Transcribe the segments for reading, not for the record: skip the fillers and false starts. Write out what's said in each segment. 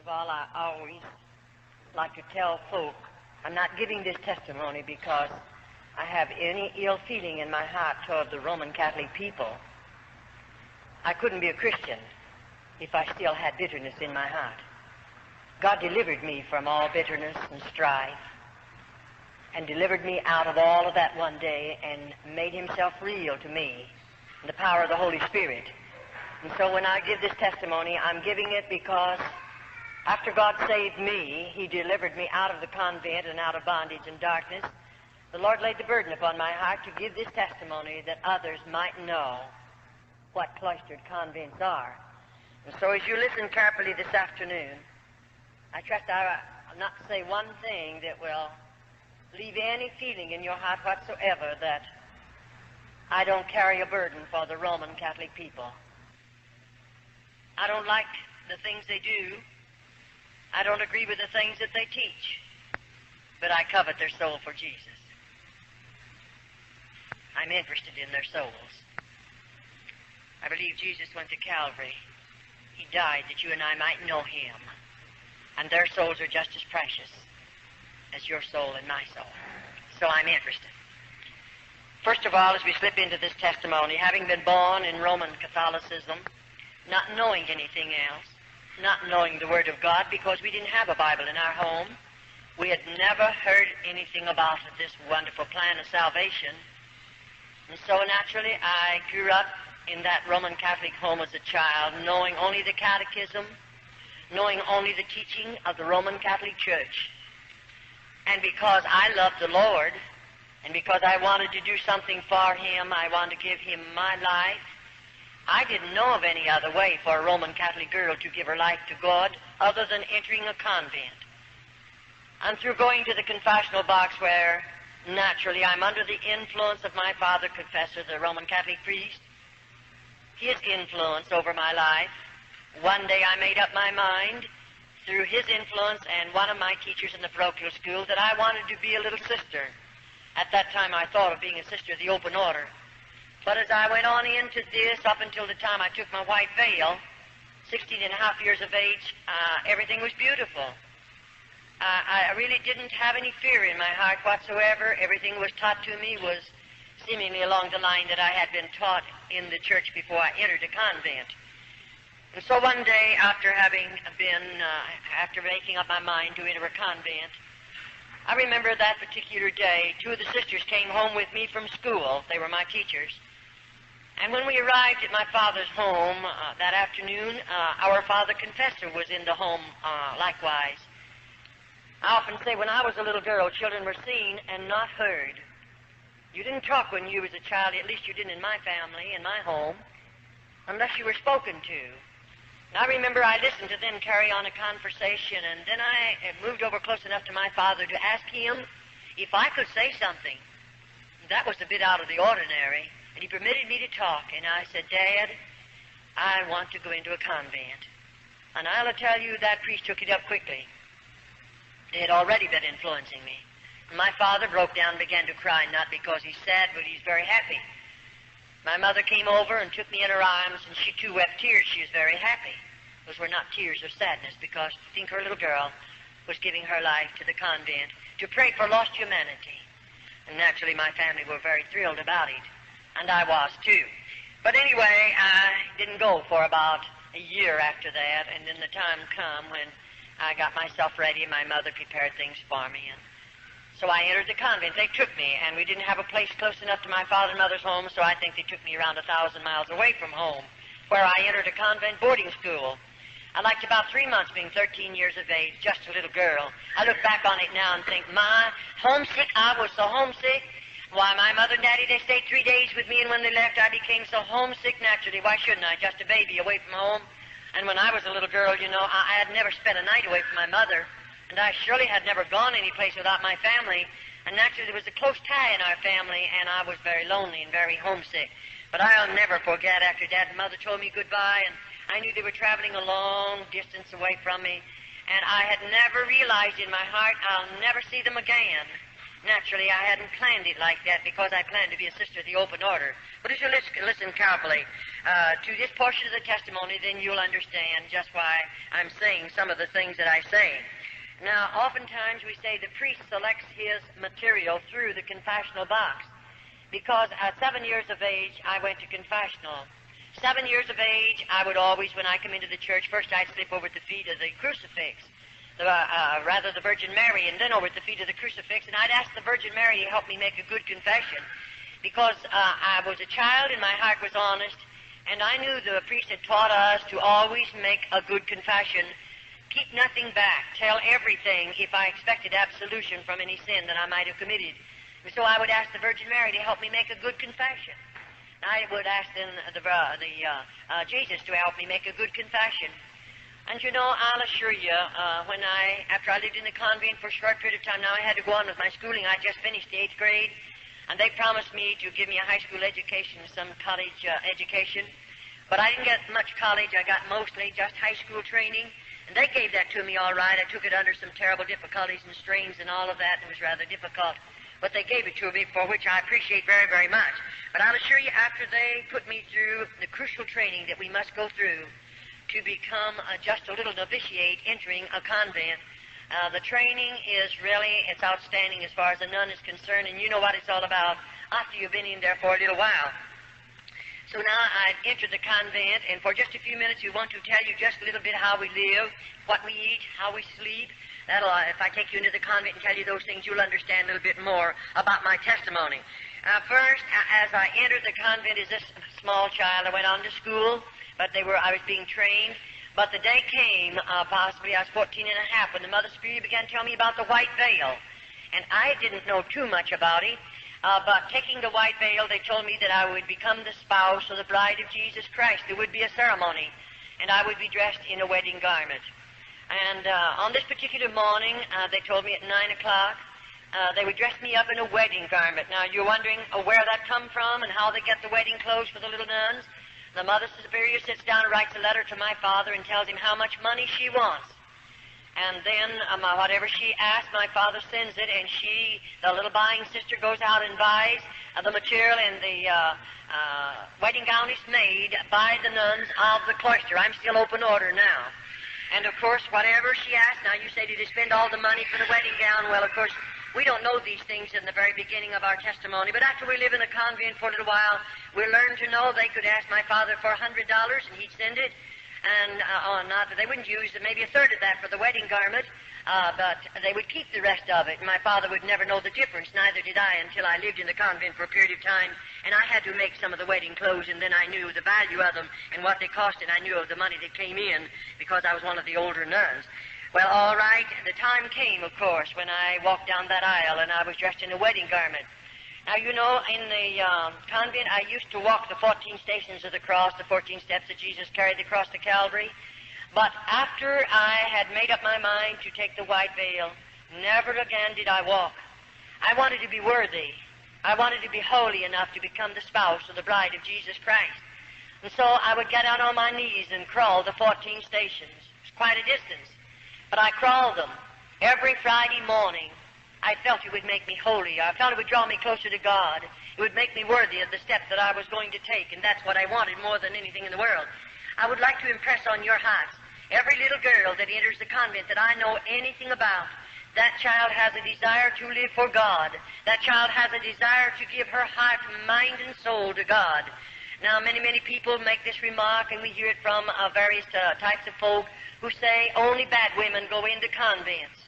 all, I always like to tell folk I'm not giving this testimony because I have any ill feeling in my heart toward the Roman Catholic people. I couldn't be a Christian if I still had bitterness in my heart. God delivered me from all bitterness and strife and delivered me out of all of that one day and made himself real to me in the power of the Holy Spirit. And so when I give this testimony, I'm giving it because after God saved me, he delivered me out of the convent and out of bondage and darkness. The Lord laid the burden upon my heart to give this testimony that others might know what cloistered convents are. And so as you listen carefully this afternoon, I trust I'll not say one thing that will leave any feeling in your heart whatsoever that I don't carry a burden for the Roman Catholic people. I don't like the things they do. I don't agree with the things that they teach. But I covet their soul for Jesus. I'm interested in their souls. I believe Jesus went to Calvary. He died that you and I might know him. And their souls are just as precious as your soul and my soul. So I'm interested. First of all, as we slip into this testimony, having been born in Roman Catholicism, not knowing anything else, not knowing the Word of God because we didn't have a Bible in our home, we had never heard anything about this wonderful plan of salvation. And so naturally I grew up in that Roman Catholic home as a child, knowing only the catechism, knowing only the teaching of the Roman Catholic Church. And because I loved the Lord, and because I wanted to do something for him, I wanted to give him my life, I didn't know of any other way for a Roman Catholic girl to give her life to God other than entering a convent. And through going to the confessional box where, naturally, I'm under the influence of my father confessor, the Roman Catholic priest, his influence over my life, one day I made up my mind, through his influence and one of my teachers in the parochial school, that I wanted to be a little sister. At that time I thought of being a sister of the open order. But as I went on into this, up until the time I took my white veil, 16 and a half years of age, everything was beautiful. I really didn't have any fear in my heart whatsoever. Everything was taught to me was seemingly along the line that I had been taught in the church before I entered a convent. And so one day, after making up my mind to enter a convent, I remember that particular day, two of the sisters came home with me from school. They were my teachers. And when we arrived at my father's home that afternoon, our father confessor was in the home likewise. I often say when I was a little girl, children were seen and not heard. You didn't talk when you was a child, at least you didn't in my family, in my home, unless you were spoken to. And I remember I listened to them carry on a conversation, and then I moved over close enough to my father to ask him if I could say something. That was a bit out of the ordinary, and he permitted me to talk. And I said, Dad, I want to go into a convent. And I'll tell you, that priest took it up quickly. They had already been influencing me. And my father broke down and began to cry, not because he's sad, but he's very happy. My mother came over and took me in her arms, and she too wept tears. She was very happy. Those were not tears of sadness, because I think her little girl was giving her life to the convent to pray for lost humanity. And naturally my family were very thrilled about it, and I was too. But anyway, I didn't go for about a year after that, and then the time come when I got myself ready, and my mother prepared things for me, and so I entered the convent. They took me, and we didn't have a place close enough to my father and mother's home, so I think they took me around 1,000 miles away from home, where I entered a convent boarding school. I liked about 3 months being 13 years of age, just a little girl. I look back on it now and think, my, homesick, I was so homesick. Why, my mother and daddy, they stayed 3 days with me, and when they left, I became so homesick naturally. Why shouldn't I? Just a baby away from home. And when I was a little girl, you know, I had never spent a night away from my mother. And I surely had never gone any place without my family. And naturally, there was a close tie in our family, and I was very lonely and very homesick. But I'll never forget after Dad and Mother told me goodbye, and I knew they were traveling a long distance away from me. And I had never realized in my heart I'll never see them again. Naturally, I hadn't planned it like that because I planned to be a sister of the open order. But if you listen carefully to this portion of the testimony, then you'll understand just why I'm saying some of the things that I say. Now, oftentimes we say the priest selects his material through the confessional box, because at 7 years of age, I went to confessional. 7 years of age, I would always, when I come into the church, first I'd slip over at the feet of the crucifix, rather the Virgin Mary, and then over at the feet of the crucifix, and I'd ask the Virgin Mary to help me make a good confession, because I was a child and my heart was honest, and I knew the priest had taught us to always make a good confession, keep nothing back, tell everything if I expected absolution from any sin that I might have committed. And so I would ask the Virgin Mary to help me make a good confession. I would ask then Jesus to help me make a good confession. And you know, I'll assure you, after I lived in the convent for a short period of time, now I had to go on with my schooling. I just finished the 8th grade, and they promised me to give me a high school education, some college education. But I didn't get much college. I got mostly just high school training, and they gave that to me all right. I took it under some terrible difficulties and strains and all of that, and it was rather difficult. But they gave it to me, for which I appreciate very, very much. But I'll assure you, after they put me through the crucial training that we must go through to become just a little novitiate entering a convent, the training is really, it's outstanding as far as a nun is concerned, and you know what it's all about after you've been in there for a little while. So now I've entered the convent, and for just a few minutes we want to tell you just a little bit how we live, what we eat, how we sleep. If I take you into the convent and tell you those things, you'll understand a little bit more about my testimony. First, as I entered the convent as a small child, I went on to school, but I was being trained. But the day came, possibly I was 14 and a half, when the Mother Superior began to tell me about the white veil. And I didn't know too much about it. But taking the white veil, they told me that I would become the spouse or the bride of Jesus Christ. There would be a ceremony, and I would be dressed in a wedding garment. And on this particular morning, they told me at 9 o'clock, they would dress me up in a wedding garment. Now, you're wondering where that come from and how they get the wedding clothes for the little nuns. The Mother Superior sits down and writes a letter to my father and tells him how much money she wants. And then whatever she asks, my father sends it, and the little buying sister, goes out and buys the material, and the wedding gown is made by the nuns of the cloister. I'm still open order now. And, of course, whatever she asks, now you say, did you spend all the money for the wedding gown? Well, of course, we don't know these things in the very beginning of our testimony, but after we live in a convent for a little while, we learn to know they could ask my father for $100, and he'd send it. And they wouldn't use maybe a third of that for the wedding garment, but they would keep the rest of it. And my father would never know the difference, neither did I, until I lived in the convent for a period of time, and I had to make some of the wedding clothes, and then I knew the value of them and what they cost, and I knew of the money that came in because I was one of the older nuns. Well, all right, the time came, of course, when I walked down that aisle, and I was dressed in a wedding garment. Now, you know, in the convent, I used to walk the 14 stations of the cross, the 14 steps that Jesus carried across to Calvary. But after I had made up my mind to take the white veil, never again did I walk. I wanted to be worthy. I wanted to be holy enough to become the spouse or the bride of Jesus Christ. And so I would get out on my knees and crawl the 14 stations. It's quite a distance. But I crawled them every Friday morning. I felt it would make me holy. I felt it would draw me closer to God. It would make me worthy of the step that I was going to take, and that's what I wanted more than anything in the world. I would like to impress on your hearts, every little girl that enters the convent that I know anything about, that child has a desire to live for God. That child has a desire to give her heart, mind, and soul to God. Now, many, many people make this remark, and we hear it from various types of folk who say only bad women go into convents.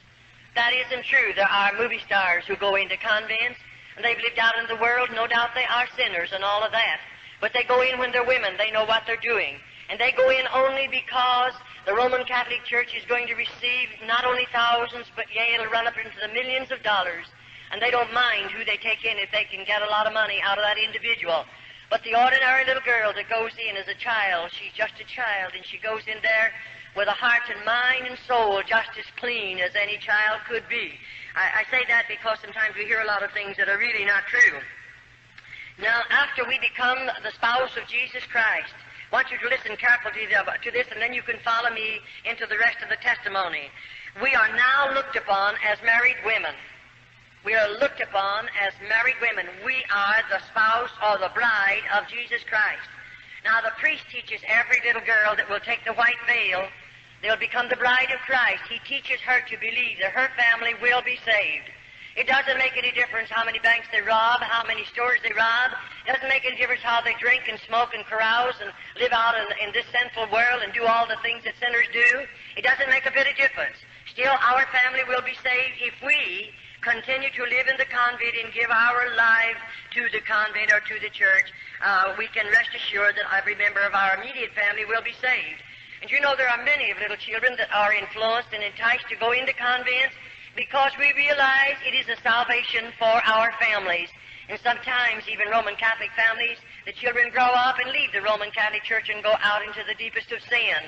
That isn't true. There are movie stars who go into convents, and they've lived out in the world. No doubt they are sinners and all of that. But they go in when they're women. They know what they're doing. And they go in only because the Roman Catholic Church is going to receive not only thousands, but yea, it'll run up into the millions of dollars. And they don't mind who they take in if they can get a lot of money out of that individual. But the ordinary little girl that goes in as a child, she's just a child, and she goes in there with a heart and mind and soul just as clean as any child could be. I say that because sometimes we hear a lot of things that are really not true. Now, after we become the spouse of Jesus Christ, I want you to listen carefully to this, and then you can follow me into the rest of the testimony. We are now looked upon as married women. We are looked upon as married women. We are the spouse or the bride of Jesus Christ. Now, the priest teaches every little girl that will take the white veil, they'll become the bride of Christ. He teaches her to believe that her family will be saved. It doesn't make any difference how many banks they rob, how many stores they rob. It doesn't make any difference how they drink and smoke and carouse and live out in this sinful world and do all the things that sinners do. It doesn't make a bit of difference. Still, our family will be saved if we continue to live in the convent and give our lives to the convent or to the church. We can rest assured that every member of our immediate family will be saved. And you know, there are many of little children that are influenced and enticed to go into convents because we realize it is a salvation for our families. And sometimes, even Roman Catholic families, the children grow up and leave the Roman Catholic Church and go out into the deepest of sin.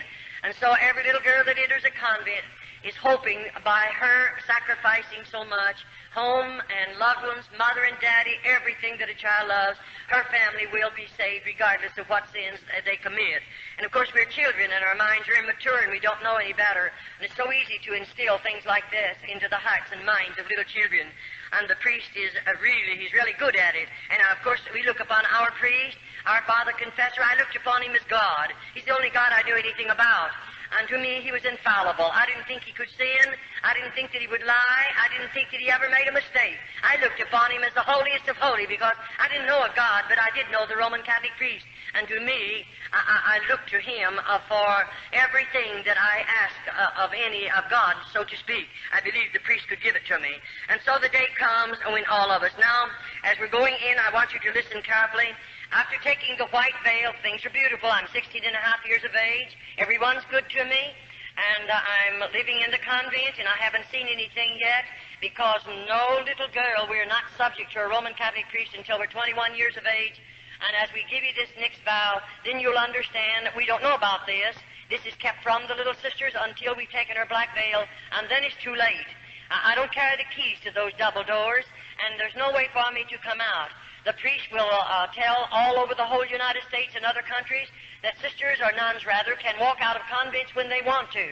And so every little girl that enters a convent is hoping by her sacrificing so much, home and loved ones, mother and daddy, everything that a child loves, her family will be saved regardless of what sins they commit. And of course, we're children and our minds are immature and we don't know any better. And it's so easy to instill things like this into the hearts and minds of little children. And the priest is he's really good at it. And of course, we look upon our priest, our father confessor. I looked upon him as God. He's the only God I knew anything about. And to me, he was infallible. I didn't think he could sin. I didn't think that he would lie. I didn't think that he ever made a mistake. I looked upon him as the holiest of holy because I didn't know a God, but I did know the Roman Catholic priest. And to me, I looked to him for everything that I asked of God, so to speak. I believed the priest could give it to me. And so the day comes when all of us. Now, as we're going in, I want you to listen carefully. After taking the white veil, things are beautiful. I'm 16 and a half years of age. Everyone's good to me. And I'm living in the convent, and I haven't seen anything yet because no little girl, we're not subject to a Roman Catholic priest until we're 21 years of age. And as we give you this next vow, then you'll understand that we don't know about this. This is kept from the little sisters until we've taken our black veil, and then it's too late. I don't carry the keys to those double doors, and there's no way for me to come out. The priest will tell all over the whole United States and other countries that sisters or nuns, rather, can walk out of convents when they want to.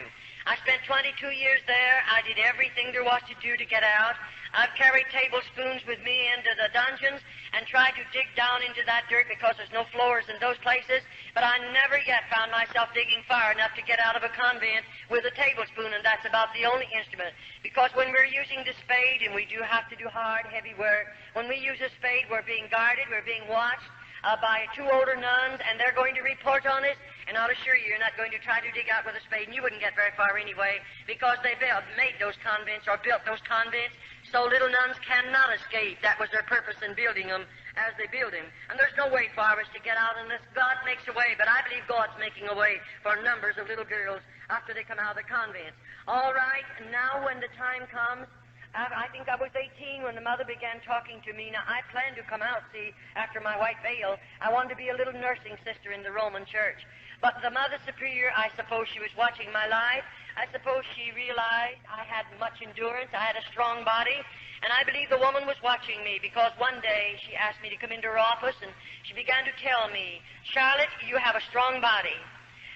I spent 22 years there. I did everything there was to do to get out. I've carried tablespoons with me into the dungeons and tried to dig down into that dirt because there's no floors in those places, but I never yet found myself digging far enough to get out of a convent with a tablespoon, and that's about the only instrument. Because when we're using the spade, and we do have to do hard, heavy work, when we use a spade, we're being guarded, we're being watched by two older nuns, and they're going to report on us, and I'll assure you, you're not going to try to dig out with a spade, and you wouldn't get very far anyway, because they made those convents or built those convents so little nuns cannot escape. That was their purpose in building them as they build them. And there's no way for us to get out unless God makes a way, but I believe God's making a way for numbers of little girls after they come out of the convents. All right, and now when the time comes, I think I was 18 when the mother began talking to me. Now, I planned to come out, see, after my white veil. I wanted to be a little nursing sister in the Roman Church. But the Mother Superior, I suppose she was watching my life. I suppose she realized I had much endurance. I had a strong body. And I believe the woman was watching me because one day she asked me to come into her office and she began to tell me, Charlotte, you have a strong body.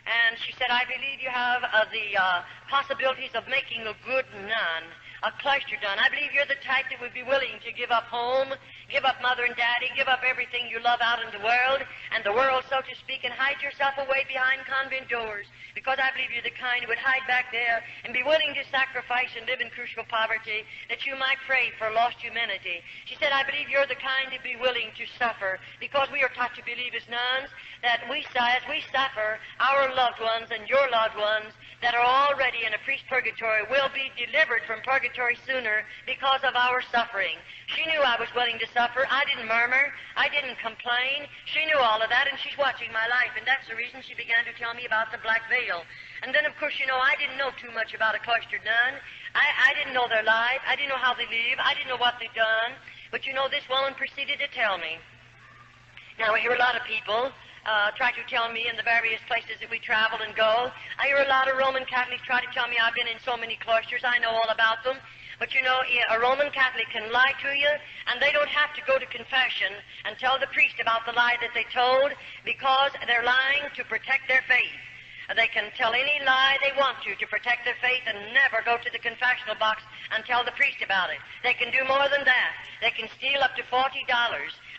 And she said, I believe you have the possibilities of making a good nun, a cloister nun. I believe you're the type that would be willing to give up home, give up mother and daddy, give up everything you love out in the world, so to speak, and hide yourself away behind convent doors. Because I believe you're the kind who would hide back there and be willing to sacrifice and live in crucial poverty that you might pray for lost humanity. She said, I believe you're the kind to be willing to suffer because we are taught to believe as nuns that as we suffer, our loved ones and your loved ones that are already in a priest purgatory will be delivered from purgatory sooner because of our suffering. She knew I was willing to suffer. I didn't murmur. I didn't complain. She knew all of that, and she's watching my life, and that's the reason she began to tell me about the black veil. And then, of course, you know, I didn't know too much about a cloistered nun. I didn't know their life. I didn't know how they live. I didn't know what they'd done. But, you know, this woman proceeded to tell me. Now, I hear a lot of people try to tell me in the various places that we travel and go. I hear a lot of Roman Catholics try to tell me I've been in so many cloisters. I know all about them. But, you know, a Roman Catholic can lie to you, and they don't have to go to confession and tell the priest about the lie that they told because they're lying to protect their faith. They can tell any lie they want to protect their faith and never go to the confessional box and tell the priest about it. They can do more than that. They can steal up to $40,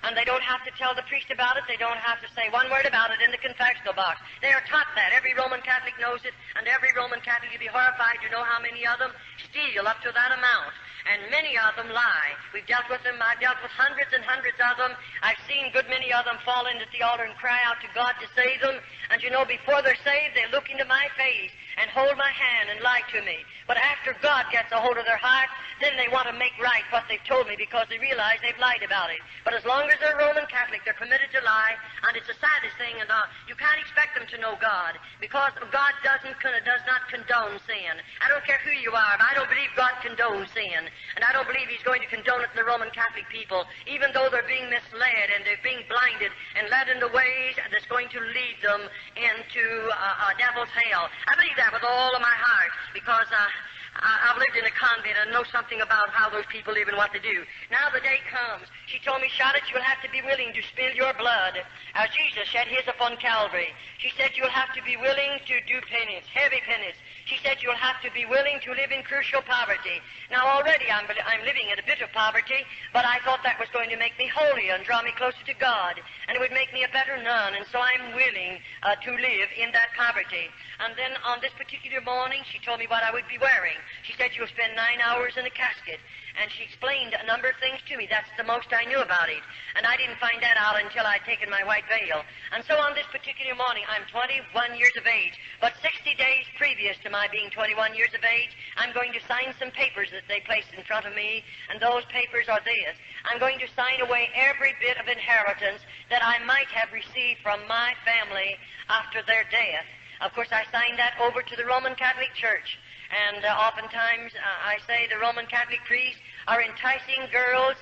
and they don't have to tell the priest about it. They don't have to say one word about it in the confessional box. They are taught that. Every Roman Catholic knows it, and every Roman Catholic, you'd be horrified to know how many of them steal up to that amount. And many of them lie. We've dealt with them. I've dealt with hundreds and hundreds of them. I've seen good many of them fall into the altar and cry out to God to save them. And you know, before they're saved, they look into my face and hold my hand and lie to me. But after God gets a hold of their heart, then they want to make right what they've told me because they realize they've lied about it. But as long as they're Roman Catholic, they're committed to lie, and it's the saddest thing, and you can't expect them to know God because God does not condone sin. I don't care who you are, but I don't believe God condones sin. And I don't believe He's going to condone it in the Roman Catholic people, even though they're being misled and they're being blinded and led in the ways that's going to lead them into a devil's hell. I believe that with all of my heart because I've lived in a convent and know something about how those people live and what they do. Now the day comes. She told me, Charlotte, you'll have to be willing to spill your blood as Jesus shed His upon Calvary. She said you'll have to be willing to do penance, heavy penance. She said you'll have to be willing to live in crucial poverty. Now already I'm living in a bit of poverty, but I thought that was going to make me holier and draw me closer to God, and it would make me a better nun, and so I'm willing to live in that poverty. And then on this particular morning, she told me what I would be wearing. She said you'll spend 9 hours in a casket, and she explained a number of things to me. That's the most I knew about it, and I didn't find that out until I'd taken my white veil. And so on this particular morning, I'm 21 years of age, but 60 days previous to my being 21 years of age, I'm going to sign some papers that they placed in front of me, and those papers are this. I'm going to sign away every bit of inheritance that I might have received from my family after their death. Of course, I signed that over to the Roman Catholic Church, and oftentimes I say the Roman Catholic priests are enticing girls,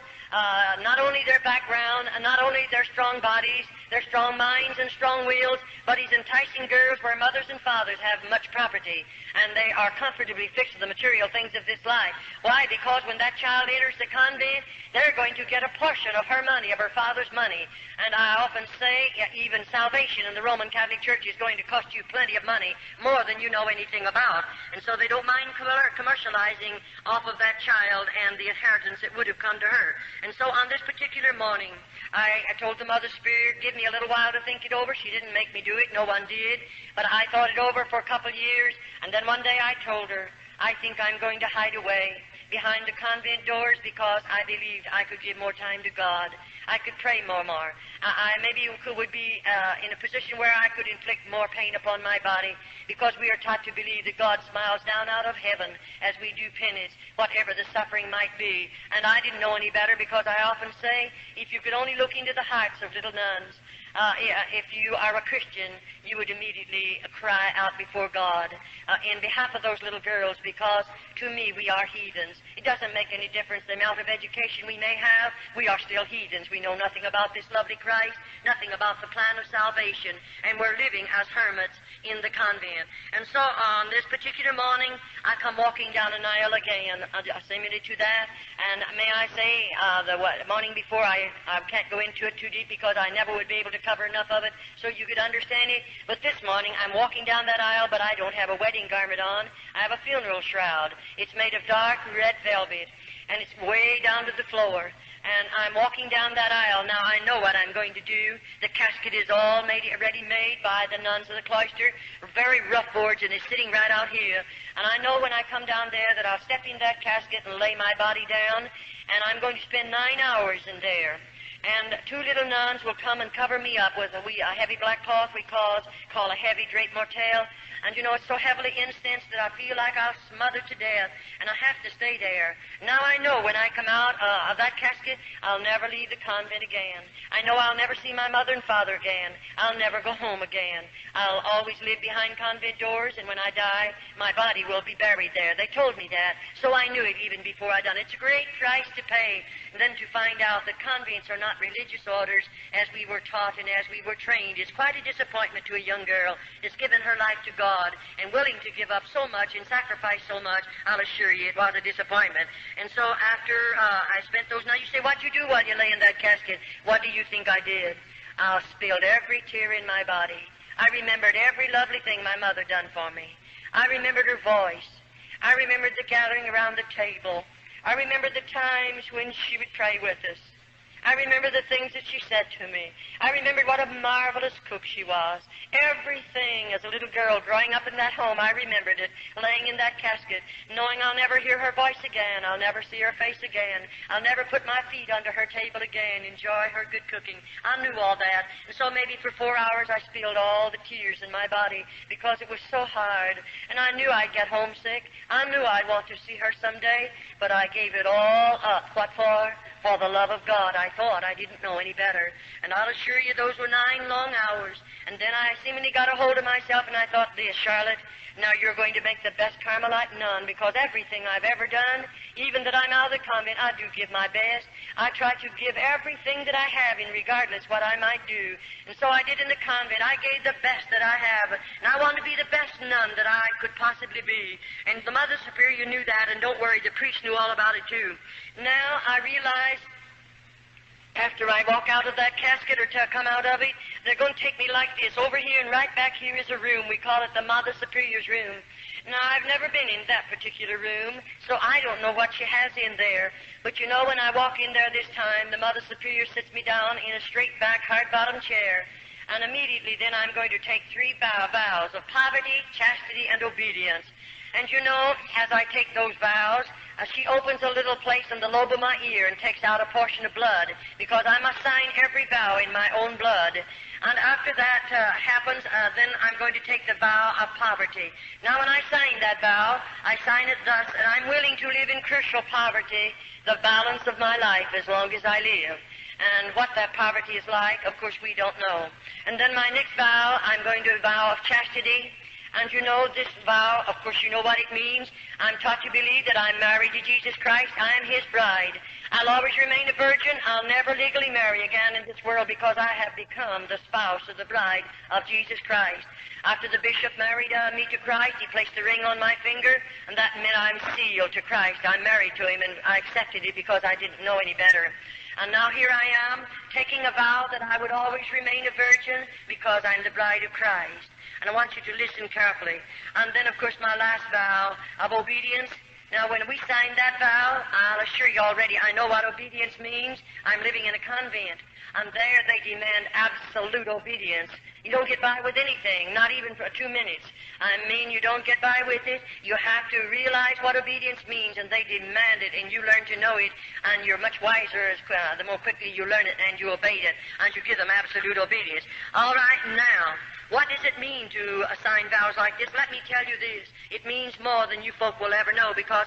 not only their background, and not only their strong bodies, their strong minds and strong wills, but he's enticing girls where mothers and fathers have much property, and they are comfortably fixed to the material things of this life. Why? Because when that child enters the convent, they're going to get a portion of her money, of her father's money. And I often say, even salvation in the Roman Catholic Church is going to cost you plenty of money, more than you know anything about. And so they don't mind commercializing off of that child and the inheritance that would have come to her. And so on this particular morning, I told the Mother Spirit, give me a little while to think it over. She didn't make me do it. No one did. But I thought it over for a couple of years, and then one day I told her, I think I'm going to hide away behind the convent doors because I believed I could give more time to God. I could pray more. I maybe would be in a position where I could inflict more pain upon my body because we are taught to believe that God smiles down out of heaven as we do penance, whatever the suffering might be. And I didn't know any better because I often say, if you could only look into the hearts of little nuns, if you are a Christian, you would immediately cry out before God in behalf of those little girls, because to me we are heathens. It doesn't make any difference the amount of education we may have. We are still heathens. We know nothing about this lovely Christ, nothing about the plan of salvation, and we're living as hermits in the convent. And so on this particular morning, I come walking down an aisle again, similar to that, and may I say, the morning before, I can't go into it too deep because I never would be able to cover enough of it so you could understand it. But this morning, I'm walking down that aisle, but I don't have a wedding garment on. I have a funeral shroud. It's made of dark red velvet, and it's way down to the floor. And I'm walking down that aisle. Now, I know what I'm going to do. The casket is all ready-made by the nuns of the cloister, very rough boards, and it's sitting right out here. And I know when I come down there that I'll step in that casket and lay my body down, and I'm going to spend 9 hours in there. And 2 little nuns will come and cover me up with a heavy black cloth we call a heavy drape mortelle. And you know, it's so heavily incensed that I feel like I'll smother to death, and I have to stay there. Now I know when I come out of that casket, I'll never leave the convent again. I know I'll never see my mother and father again. I'll never go home again. I'll always live behind convent doors, and when I die, my body will be buried there. They told me that, so I knew it even before I done it. It's a great price to pay, and then to find out that convents are not religious orders as we were taught and as we were trained. It's quite a disappointment to a young girl that's given her life to God and willing to give up so much and sacrifice so much. I'll assure you it was a disappointment. And so after I spent those nights, you say, what you do while you lay in that casket? What do you think I did? I spilled every tear in my body. I remembered every lovely thing my mother done for me. I remembered her voice. I remembered the gathering around the table. I remembered the times when she would pray with us. I remember the things that she said to me. I remembered what a marvelous cook she was. Everything as a little girl growing up in that home, I remembered it, laying in that casket, knowing I'll never hear her voice again. I'll never see her face again. I'll never put my feet under her table again, enjoy her good cooking. I knew all that. And so maybe for 4 hours I spilled all the tears in my body because it was so hard. And I knew I'd get homesick. I knew I'd want to see her someday, but I gave it all up. What for? For the love of God. I thought I didn't know any better. And I'll assure you those were 9 long hours. And then I seemingly got a hold of myself and I thought, this, Charlotte, now you're going to make the best Carmelite nun, because everything I've ever done, even that I'm out of the convent, I do give my best. I try to give everything that I have in regardless what I might do. And so I did in the convent. I gave the best that I have. And I want to be the best nun that I could possibly be. And the Mother Superior knew that, and don't worry, the priest knew all about it too. Now I realize after I walk out of that casket or to come out of it, they're going to take me like this. Over here and right back here is a room. We call it the Mother Superior's room. Now, I've never been in that particular room, so I don't know what she has in there. But you know, when I walk in there this time, the Mother Superior sits me down in a straight-back, hard-bottom chair. And immediately then I'm going to take 3 vows of poverty, chastity, and obedience. And you know, as I take those vows, she opens a little place in the lobe of my ear and takes out a portion of blood, because I must sign every vow in my own blood. And after that happens, then I'm going to take the vow of poverty. Now, when I sign that vow, I sign it thus, and I'm willing to live in crucial poverty the balance of my life as long as I live. And what that poverty is like, of course, we don't know. And then my next vow, I'm going to vow of chastity. And you know, this vow, of course, you know what it means. I'm taught to believe that I'm married to Jesus Christ. I am His bride. I'll always remain a virgin. I'll never legally marry again in this world, because I have become the spouse of the bride of Jesus Christ. After the bishop married me to Christ, he placed the ring on my finger, and that meant I'm sealed to Christ. I'm married to Him, and I accepted it because I didn't know any better. And now here I am, taking a vow that I would always remain a virgin because I'm the bride of Christ. And I want you to listen carefully. And then, of course, my last vow of obedience. Now, when we sign that vow, I'll assure you already, I know what obedience means. I'm living in a convent. And there they demand absolute obedience. You don't get by with anything, not even for 2 minutes. I mean, you don't get by with it. You have to realize what obedience means, and they demand it, and you learn to know it, and you're much wiser the more quickly you learn it and you obey it, and you give them absolute obedience. All right, now, what does it mean to assign vows like this? Let me tell you this. It means more than you folk will ever know, because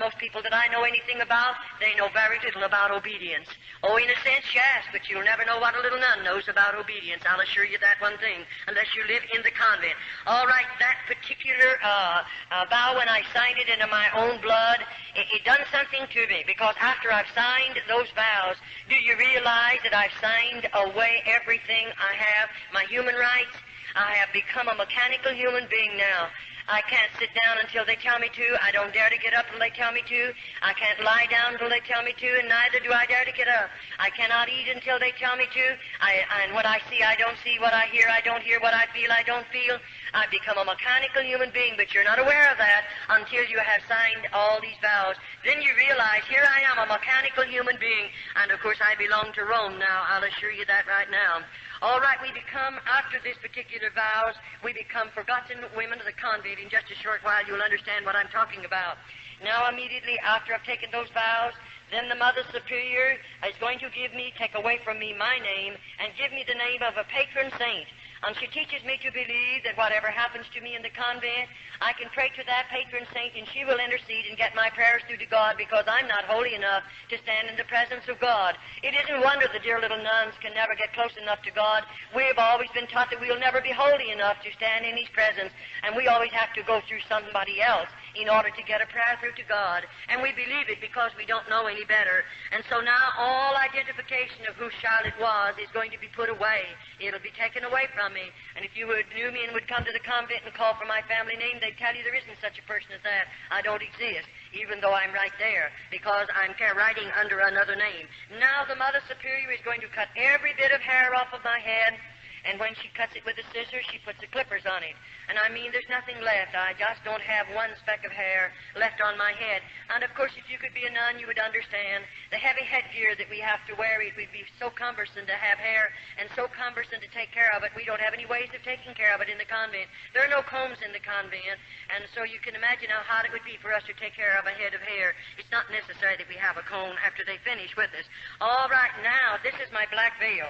most people that I know anything about, they know very little about obedience. Oh, in a sense, yes, but you'll never know what a little nun knows about obedience. I'll assure you that one thing, unless you live in the convent. All right, that particular vow, when I signed it into my own blood, it done something to me, because after I've signed those vows, do you realize that I've signed away everything I have, my human rights? I have become a mechanical human being now. I can't sit down until they tell me to. I don't dare to get up until they tell me to. I can't lie down until they tell me to, and neither do I dare to get up. I cannot eat until they tell me to. And what I see, I don't see. What I hear, I don't hear. What I feel, I don't feel. I've become a mechanical human being, but you're not aware of that until you have signed all these vows. Then you realize, here I am, a mechanical human being, and of course I belong to Rome now. I'll assure you that right now. All right, we become, after this particular vows, we become forgotten women of the convent. In just a short while, you'll understand what I'm talking about. Now, immediately after I've taken those vows, then the Mother Superior is going to take away from me my name and give me the name of a patron saint. And she teaches me to believe that whatever happens to me in the convent, I can pray to that patron saint, and she will intercede and get my prayers through to God, because I'm not holy enough to stand in the presence of God. It isn't wonder the dear little nuns can never get close enough to God. We've always been taught that we'll never be holy enough to stand in His presence, and we always have to go through somebody else in order to get a prayer through to God. And we believe it because we don't know any better. And so now all identification of who Charlotte was is going to be put away. It'll be taken away from me. And if you knew me and would come to the convent and call for my family name, they'd tell you there isn't such a person as that. I don't exist, even though I'm right there, because I'm writing under another name. Now the Mother Superior is going to cut every bit of hair off of my head, And when she cuts it with a scissors, she puts the clippers on it. And I mean, there's nothing left. I just don't have one speck of hair left on my head. And of course, if you could be a nun, you would understand the heavy headgear that we have to wear. It would be so cumbersome to have hair and so cumbersome to take care of it. We don't have any ways of taking care of it in the convent. There are no combs in the convent. And so you can imagine how hard it would be for us to take care of a head of hair. It's not necessary that we have a comb after they finish with us. All right, now, this is my black veil.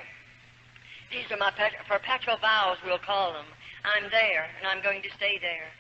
These are my perpetual vows, we'll call them. I'm there, and I'm going to stay there.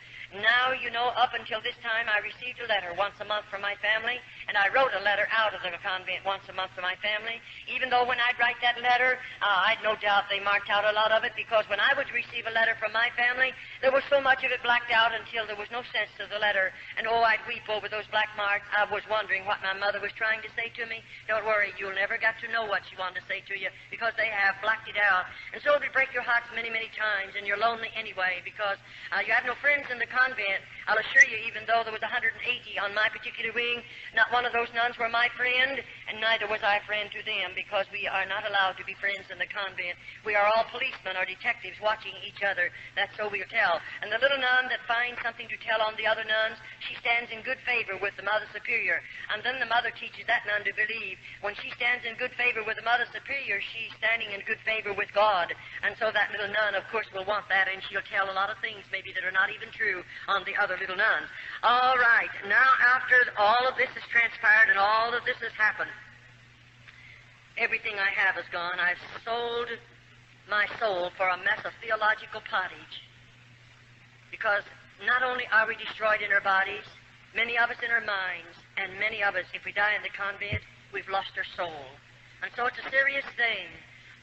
Now, you know, up until this time, I received a letter once a month from my family, and I wrote a letter out of the convent once a month to my family, even though when I'd write that letter, I'd no doubt they marked out a lot of it, because when I would receive a letter from my family, there was so much of it blacked out until there was no sense to the letter, and oh, I'd weep over those black marks. I was wondering what my mother was trying to say to me. Don't worry, you'll never get to know what she wanted to say to you, because they have blacked it out. And so it would break your hearts many, many times, and you're lonely anyway, because you have no friends in the convent. I'll assure you, even though there was 180 on my particular wing, not one of those nuns were my friend, and neither was I friend to them, because we are not allowed to be friends in the convent. We are all policemen or detectives watching each other. That's so we'll tell. And the little nun that finds something to tell on the other nuns, she stands in good favor with the Mother Superior. And then the mother teaches that nun to believe. When she stands in good favor with the Mother Superior, she's standing in good favor with God. And so that little nun, of course, will want that, and she'll tell a lot of things maybe that are not even true on the other little nuns. All right, now after all of this has transpired and all of this has happened, everything I have is gone. I've sold my soul for a mess of theological pottage, because not only are we destroyed in our bodies, many of us in our minds, and many of us, if we die in the convent, we've lost our soul. And so it's a serious thing.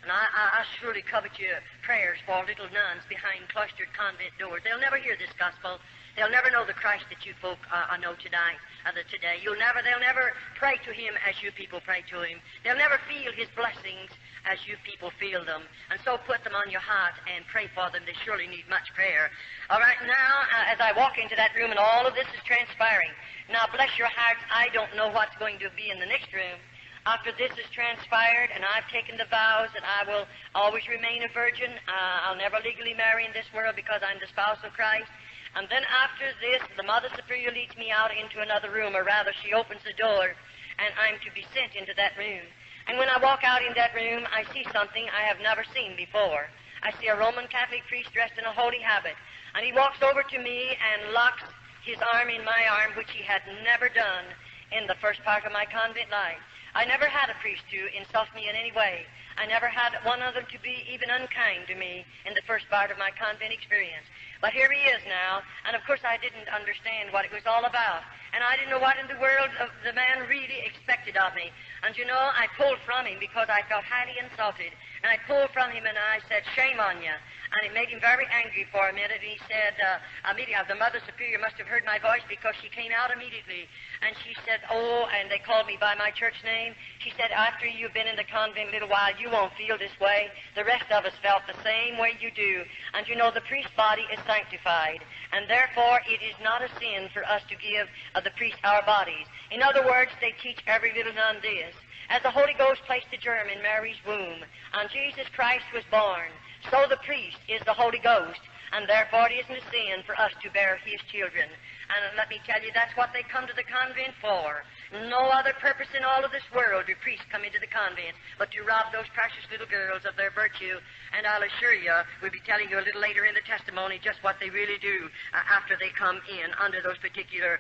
And I surely covet your prayers for little nuns behind cloistered convent doors. They'll never hear this gospel. They'll never know the Christ that you folk know today. They'll never pray to him as you people pray to him. They'll never feel his blessings as you people feel them. And so put them on your heart and pray for them. They surely need much prayer. All right, now, as I walk into that room and all of this is transpiring, now bless your hearts, I don't know what's going to be in the next room. After this has transpired and I've taken the vows that I will always remain a virgin, I'll never legally marry in this world because I'm the spouse of Christ. And then after this, the Mother Superior leads me out into another room, or rather she opens the door, and I'm to be sent into that room. And when I walk out in that room, I see something I have never seen before. I see a Roman Catholic priest dressed in a holy habit, and he walks over to me and locks his arm in my arm, which he had never done in the first part of my convent life. I never had a priest to insult me in any way. I never had one of them to be even unkind to me in the first part of my convent experience. But here he is now, and of course I didn't understand what it was all about. And I didn't know what in the world the man really expected of me. And you know, I pulled from him because I felt highly insulted. And I pulled from him and I said, "Shame on you." And it made him very angry for a minute. And he said, immediately, the Mother Superior must have heard my voice because she came out immediately. And she said, "Oh," and they called me by my church name. She said, "After you've been in the convent a little while, you won't feel this way. The rest of us felt the same way you do. And you know, the priest's body is sanctified. And therefore, it is not a sin for us to give the priest our bodies." In other words, they teach every little nun this. As the Holy Ghost placed the germ in Mary's womb, and Jesus Christ was born, so the priest is the Holy Ghost, and therefore it isn't a sin for us to bear his children. And let me tell you, that's what they come to the convent for. No other purpose in all of this world do priests come into the convent but to rob those precious little girls of their virtue. And I'll assure you, we'll be telling you a little later in the testimony just what they really do after they come in under those particular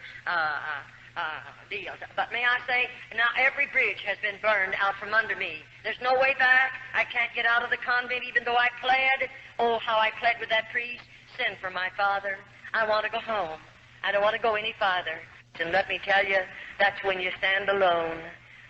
deals. But may I say, now every bridge has been burned out from under me. There's no way back. I can't get out of the convent even though I pled. Oh, how I pled with that priest. Send for my father. I want to go home. I don't want to go any farther. And let me tell you, that's when you stand alone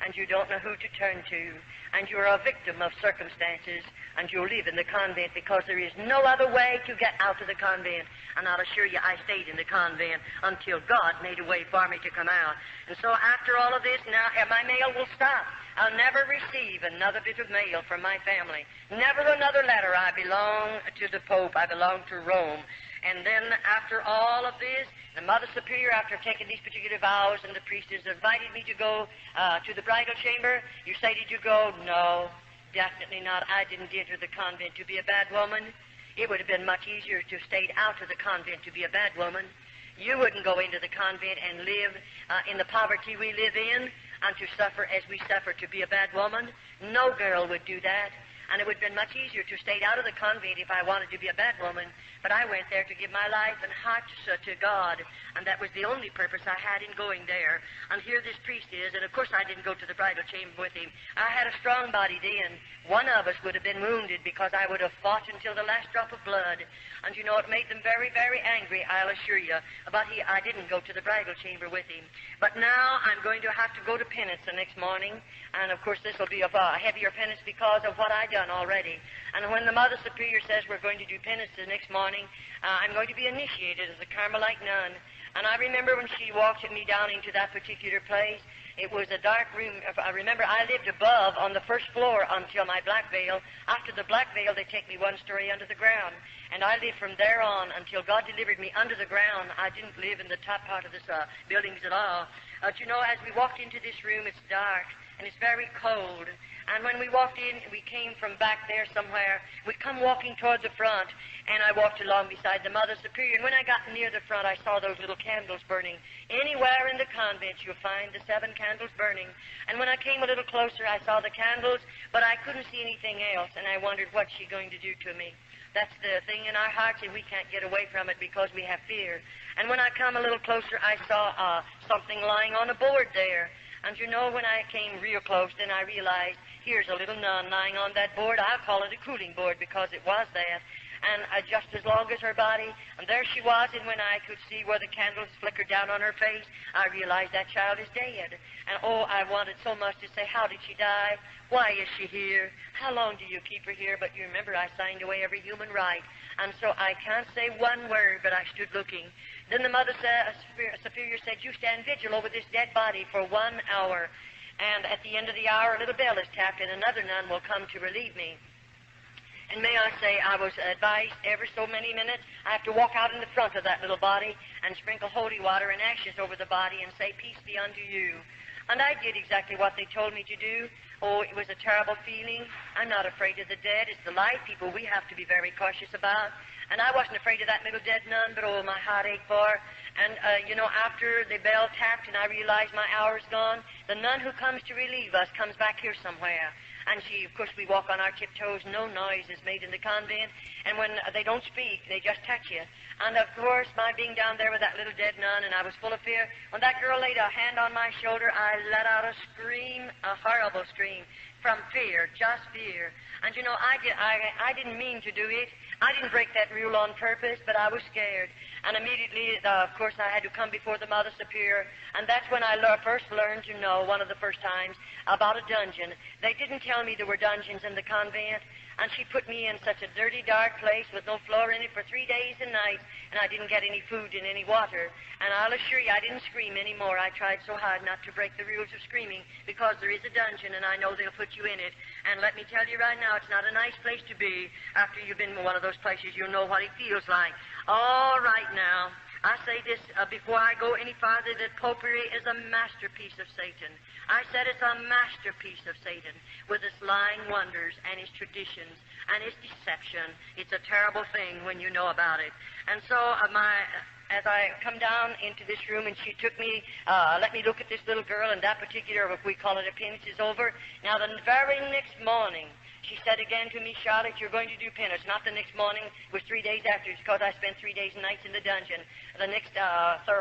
and you don't know who to turn to, and you're a victim of circumstances, and you live in the convent because there is no other way to get out of the convent. And I'll assure you, I stayed in the convent until God made a way for me to come out. And so after all of this, now my mail will stop. I'll never receive another bit of mail from my family. Never another letter. I belong to the Pope. I belong to Rome. And then after all of this, the Mother Superior, after taking these particular vows, and the priest has invited me to go to the bridal chamber. You say, "Did you go?" "No." Definitely not. I didn't enter the convent to be a bad woman. It would have been much easier to stay out of the convent to be a bad woman. You wouldn't go into the convent and live in the poverty we live in and to suffer as we suffer to be a bad woman. No girl would do that. And it would have been much easier to stay out of the convent if I wanted to be a bad woman. But I went there to give my life and heart to God, and that was the only purpose I had in going there. And here this priest is, and of course I didn't go to the bridal chamber with him. I had a strong body then. One of us would have been wounded because I would have fought until the last drop of blood. And you know, it made them very, very angry, I'll assure you. But I didn't go to the bridal chamber with him. But now I'm going to have to go to penance the next morning. And of course this will be a heavier penance because of what I've done already. And when the Mother Superior says we're going to do penance the next morning, I'm going to be initiated as a Carmelite nun. And I remember when she walked me down into that particular place, it was a dark room. I remember I lived above on the first floor until my black veil. After the black veil, they take me one story under the ground. And I lived from there on until God delivered me under the ground. I didn't live in the top part of this buildings at all. But you know, as we walked into this room, it's dark and it's very cold. And when we walked in, we came from back there somewhere. We come walking toward the front, and I walked along beside the Mother Superior. And when I got near the front, I saw those little candles burning. Anywhere in the convent, you'll find the 7 candles burning. And when I came a little closer, I saw the candles, but I couldn't see anything else, and I wondered, what's she going to do to me? That's the thing in our hearts, and we can't get away from it because we have fear. And when I come a little closer, I saw something lying on a board there. And you know, when I came real close, then I realized, here's a little nun lying on that board. I'll call it a cooling board because it was that. And just as long as her body, and there she was, and when I could see where the candles flickered down on her face, I realized that child is dead. And oh, I wanted so much to say, how did she die? Why is she here? How long do you keep her here? But you remember, I signed away every human right. And so I can't say one word, but I stood looking. Then the Mother Superior said, you stand vigil over this dead body for 1 hour. And at the end of the hour, a little bell is tapped, and another nun will come to relieve me. And may I say, I was advised every so many minutes, I have to walk out in the front of that little body and sprinkle holy water and ashes over the body and say, peace be unto you. And I did exactly what they told me to do. Oh, it was a terrible feeling. I'm not afraid of the dead. It's the live people we have to be very cautious about. And I wasn't afraid of that little dead nun, but oh, my heart ached for her. And, you know, after the bell tapped and I realized my hour's gone, the nun who comes to relieve us comes back here somewhere. And she, of course, we walk on our tiptoes. No noise is made in the convent. And when they don't speak, they just touch you. And, of course, my being down there with that little dead nun, and I was full of fear, when that girl laid a hand on my shoulder, I let out a scream, a horrible scream, from fear, just fear. And, you know, I didn't mean to do it. I didn't break that rule on purpose, but I was scared. And immediately, of course, I had to come before the Mother Superior, and that's when I first learned to know, one of the first times, about a dungeon. They didn't tell me there were dungeons in the convent, and she put me in such a dirty, dark place with no floor in it for 3 days and nights, and I didn't get any food and any water. And I'll assure you, I didn't scream anymore. I tried so hard not to break the rules of screaming, because there is a dungeon, and I know they'll put you in it. And let me tell you right now, it's not a nice place to be. After you've been in one of those places, you'll know what it feels like. All right now, I say this before I go any farther, that popery is a masterpiece of Satan. I said it's a masterpiece of Satan, with its lying wonders and its traditions and its deception. It's a terrible thing when you know about it. And so as I come down into this room, and she took me, let me look at this little girl, and that particular, if we call it a penance, is over. Now, the very next morning, she said again to me, Charlotte, you're going to do penance. Not the next morning, it was 3 days after, because I spent 3 days and nights in the dungeon. The next,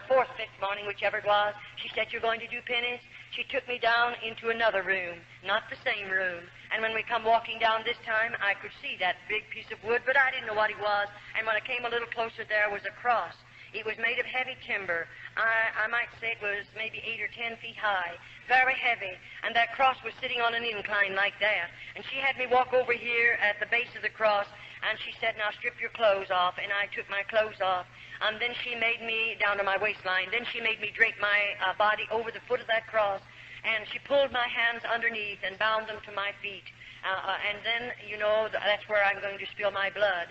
fourth, fifth morning, whichever it was, she said, you're going to do penance. She took me down into another room, not the same room. And when we come walking down this time, I could see that big piece of wood, but I didn't know what it was. And when I came a little closer, there was a cross. It was made of heavy timber. I might say it was maybe 8 or 10 feet high, very heavy. And that cross was sitting on an incline like that. And she had me walk over here at the base of the cross, and she said, now strip your clothes off. And I took my clothes off. And then she made me, down to my waistline, then she made me drape my body over the foot of that cross. And she pulled my hands underneath and bound them to my feet. And then, you know, that's where I'm going to spill my blood.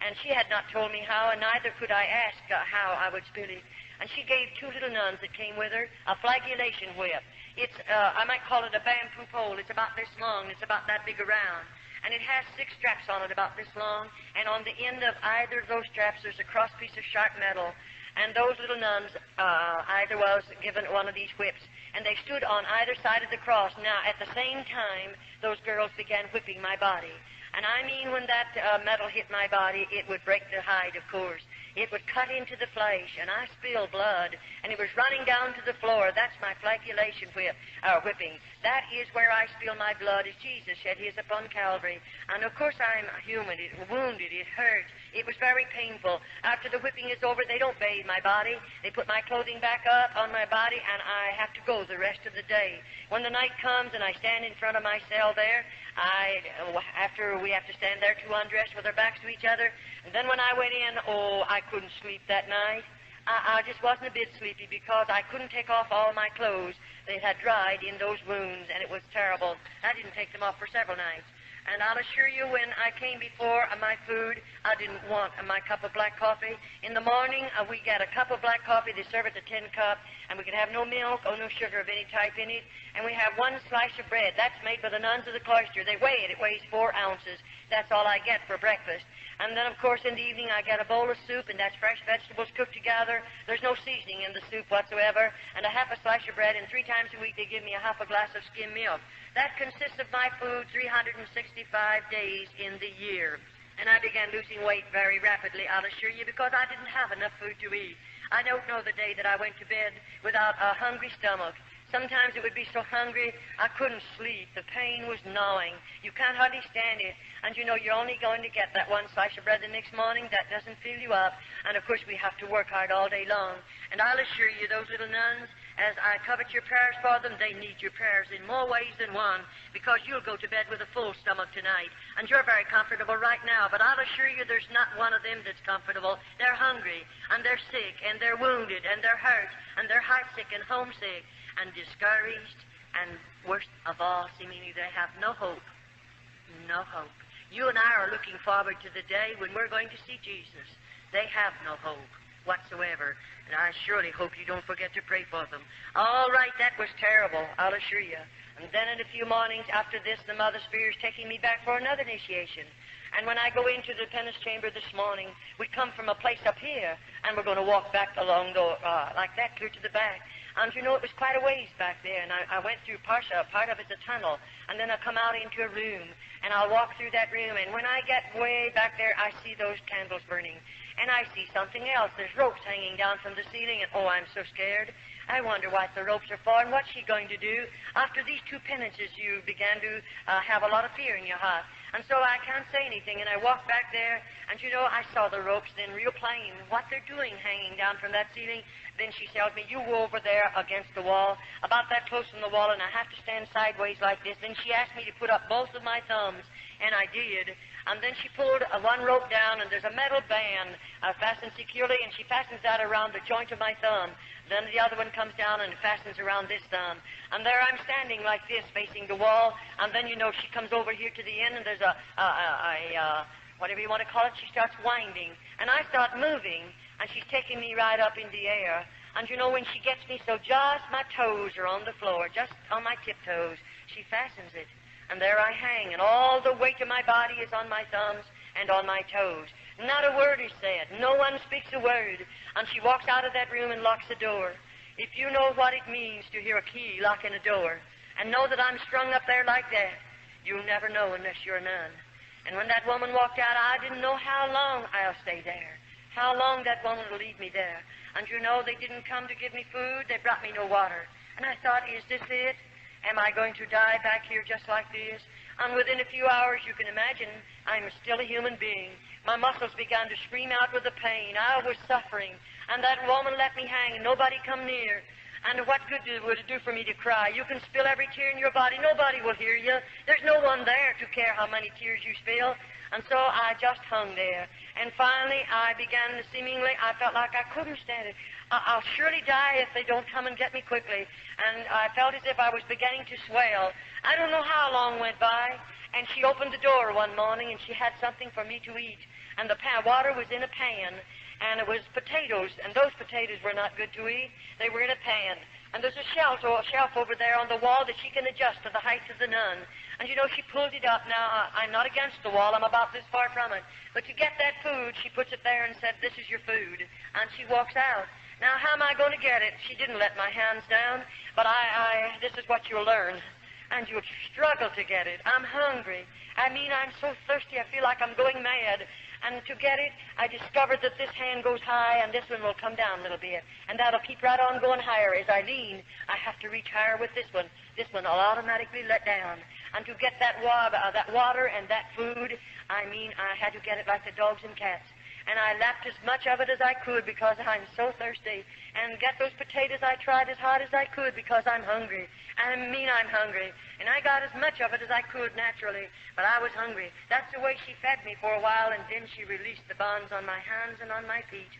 And she had not told me how, and neither could I ask how I would spill it. and she gave two little nuns that came with her a flagellation whip. It's, I might call it a bamboo pole. It's about this long. It's about that big around. And it has 6 straps on it about this long, and on the end of either of those straps there's a cross piece of sharp metal. And those little nuns, either was given one of these whips, and they stood on either side of the cross. Now, at the same time, those girls began whipping my body. And I mean, when that metal hit my body, it would break the hide, of course. It would cut into the flesh, and I spilled blood, and it was running down to the floor. That's my flagellation whipping. That is where I spill my blood, as Jesus shed his upon Calvary. And of course I'm human. It wounded. It hurt. It was very painful. After the whipping is over, they don't bathe my body. They put my clothing back up on my body, and I have to go the rest of the day. When the night comes and I stand in front of my cell there, after we have to stand there to undress with our backs to each other, and then when I went in, I couldn't sleep that night. I just wasn't a bit sleepy because I couldn't take off all my clothes. They had dried in those wounds, and it was terrible. I didn't take them off for several nights. And I'll assure you, when I came before my food, I didn't want my cup of black coffee. In the morning, we get a cup of black coffee. They serve it the tin cup, and we can have no milk or no sugar of any type in it. And we have 1 slice of bread. That's made by the nuns of the cloister. They weigh it. It weighs 4 ounces. That's all I get for breakfast. And then, of course, in the evening, I get a bowl of soup, and that's fresh vegetables cooked together. There's no seasoning in the soup whatsoever, and a half a slice of bread, and 3 times a week they give me a half a glass of skim milk. That consists of my food 365 days in the year. And I began losing weight very rapidly, I'll assure you, because I didn't have enough food to eat. I don't know the day that I went to bed without a hungry stomach. Sometimes it would be so hungry I couldn't sleep. The pain was gnawing. You can't hardly stand it. And you know you're only going to get that 1 slice of bread the next morning. That doesn't fill you up. And of course we have to work hard all day long. And I'll assure you, those little nuns, as I covet your prayers for them, they need your prayers in more ways than one, because you'll go to bed with a full stomach tonight. And you're very comfortable right now, but I'll assure you there's not one of them that's comfortable. They're hungry, and they're sick, and they're wounded, and they're hurt, and they're heartsick and homesick, and discouraged, and worst of all, seemingly they have no hope. No hope. You and I are looking forward to the day when we're going to see Jesus. They have no hope whatsoever, and I surely hope you don't forget to pray for them. All right, that was terrible, I'll assure you. And then in a few mornings after this, the Mother Spirit's taking me back for another initiation. And when I go into the penance chamber this morning, we come from a place up here, and we're going to walk back along like that, clear to the back. And you know, it was quite a ways back there, and I went through part of it's a tunnel, and then I come out into a room, and I'll walk through that room, and when I get way back there, I see those candles burning, and I see something else. There's ropes hanging down from the ceiling, and oh, I'm so scared. I wonder what the ropes are for, and what's she going to do? After these 2 penances, you began to have a lot of fear in your heart. And so I can't say anything, and I walked back there, and you know, I saw the ropes then real plain, what they're doing hanging down from that ceiling. Then she tells me, you go over there against the wall, about that close from the wall, and I have to stand sideways like this. Then she asked me to put up both of my thumbs, and I did. And then she pulled one rope down, and there's a metal band fastened securely, and she fastens that around the joint of my thumb. Then the other one comes down and fastens around this thumb. And there I'm standing like this, facing the wall, and then, you know, she comes over here to the end, and there's whatever you want to call it, she starts winding. And I start moving, and she's taking me right up in the air. And, you know, when she gets me so just my toes are on the floor, just on my tiptoes, she fastens it. And there I hang, and all the weight of my body is on my thumbs and on my toes. Not a word is said. No one speaks a word. And she walks out of that room and locks the door. If you know what it means to hear a key locking a door and know that I'm strung up there like that, you'll never know unless you're a nun. And when that woman walked out, I didn't know how long I'll stay there, how long that woman will leave me there. And you know, they didn't come to give me food. They brought me no water. And I thought, is this it? Am I going to die back here just like this? And within a few hours, you can imagine, I'm still a human being. My muscles began to scream out with the pain. I was suffering. And that woman let me hang, and nobody come near. And what good would it do for me to cry? You can spill every tear in your body. Nobody will hear you. There's no one there to care how many tears you spill. And so I just hung there. And finally, I began to I felt like I couldn't stand it. I'll surely die if they don't come and get me quickly. And I felt as if I was beginning to swell. I don't know how long went by, and she opened the door one morning, and she had something for me to eat. And the water was in a pan, and it was potatoes, and those potatoes were not good to eat. They were in a pan. And there's a shelf over there on the wall that she can adjust to the height of the nun. And you know, she pulled it up. Now, I'm not against the wall. I'm about this far from it. But to get that food, she puts it there and said, "This is your food." And she walks out. Now, how am I going to get it? She didn't let my hands down. But this is what you'll learn. And you'll struggle to get it. I'm hungry. I mean, I'm so thirsty, I feel like I'm going mad. And to get it, I discovered that this hand goes high and this one will come down a little bit. And that'll keep right on going higher. As I lean, I have to reach higher with this one. This one will automatically let down. And to get that water and that food, I mean, I had to get it like the dogs and cats. And I lapped as much of it as I could because I'm so thirsty. And get those potatoes, I tried as hard as I could because I'm hungry. I mean, I'm hungry. And I got as much of it as I could naturally, but I was hungry. That's the way she fed me for a while, and then she released the bonds on my hands and on my feet.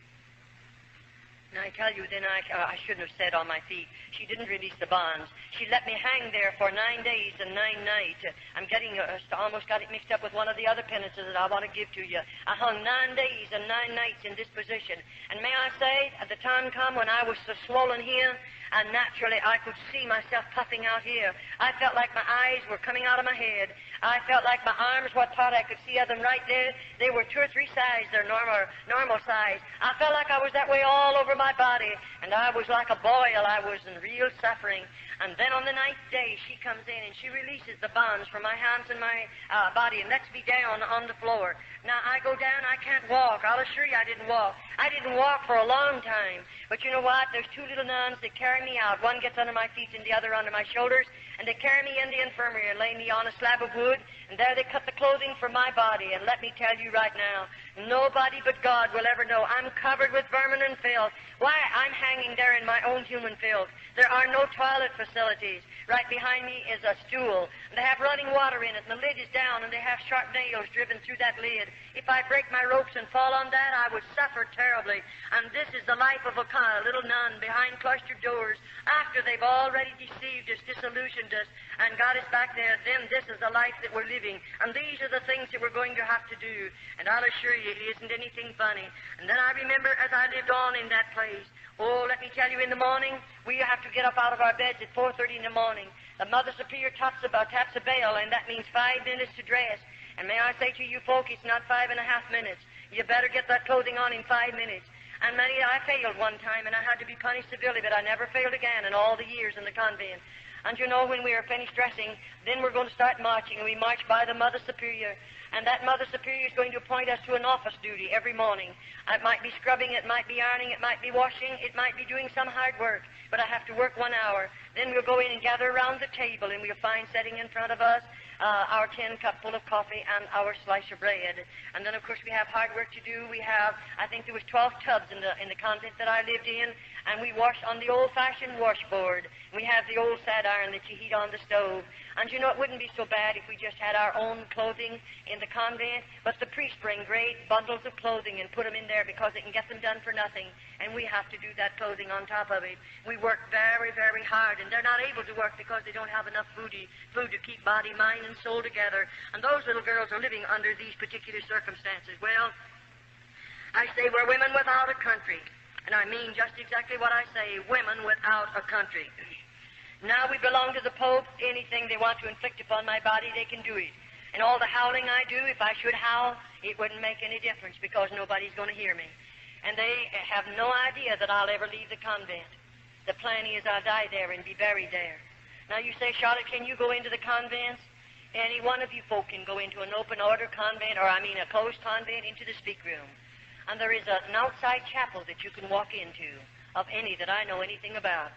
And I tell you, then I shouldn't have said on my feet. She didn't release the bonds. She let me hang there for 9 days and 9 nights. I'm almost got it mixed up with one of the other penances that I want to give to you. I hung 9 days and 9 nights in this position. And may I say, at the time come when I was so swollen here, and naturally I could see myself puffing out here. I felt like my eyes were coming out of my head. I felt like my arms, what part I could see of them right there, they were 2 or 3 sizes, their normal size. I felt like I was that way all over my body, and I was like a boil. I was in real suffering. And then on the 9th day, she comes in and she releases the bonds from my hands and my body and lets me down on the floor. Now, I go down, I can't walk. I'll assure you I didn't walk. I didn't walk for a long time. But you know what? There's 2 little nuns that carry me out. One gets under my feet and the other under my shoulders. And they carry me in the infirmary and lay me on a slab of wood. And there they cut the clothing from my body. And let me tell you right now, nobody but God will ever know. I'm covered with vermin and filth. Why, I'm hanging there in my own human filth. There are no toilet facilities. Right behind me is a stool. And they have running water in it, and the lid is down, and they have sharp nails driven through that lid. If I break my ropes and fall on that, I would suffer terribly. And this is the life of a little nun behind cloistered doors. After they've already deceived us, disillusioned us, and got us back there, then this is the life that we're living. And these are the things that we're going to have to do. And I'll assure you, it isn't anything funny. And then I remember as I lived on in that place, oh, let me tell you, in the morning, we have to get up out of our beds at 4:30 in the morning. The Mother Superior taps a bell, and that means 5 minutes to dress. And may I say to you folk, it's not 5.5 minutes. You better get that clothing on in 5 minutes. And I failed one time, and I had to be punished severely, but I never failed again in all the years in the convent. And you know, when we are finished dressing, then we're going to start marching, and we march by the Mother Superior. And that Mother Superior is going to appoint us to an office duty every morning. It might be scrubbing, it might be ironing, it might be washing, it might be doing some hard work, but I have to work 1 hour. Then we'll go in and gather around the table, and we'll find setting in front of us our tin cup full of coffee and our slice of bread. And then, of course, we have hard work to do. We have, I think there was 12 tubs in the convent that I lived in, and we wash on the old-fashioned washboard. We have the old sad iron that you heat on the stove. And you know, it wouldn't be so bad if we just had our own clothing in the convent, but the priests bring great bundles of clothing and put them in there because they can get them done for nothing, and we have to do that clothing on top of it. We work very, very hard, and they're not able to work because they don't have enough food to keep body, mind, and soul together. And those little girls are living under these particular circumstances. Well, I say we're women without a country, and I mean just exactly what I say, women without a country. Now we belong to the Pope. Anything they want to inflict upon my body, they can do it. And all the howling I do, if I should howl, it wouldn't make any difference because nobody's going to hear me. And they have no idea that I'll ever leave the convent. The plan is I'll die there and be buried there. Now you say, Charlotte, can you go into the convents? Any one of you folk can go into an open order convent, or a closed convent, into the speak room. And there is an outside chapel that you can walk into, of any that I know anything about.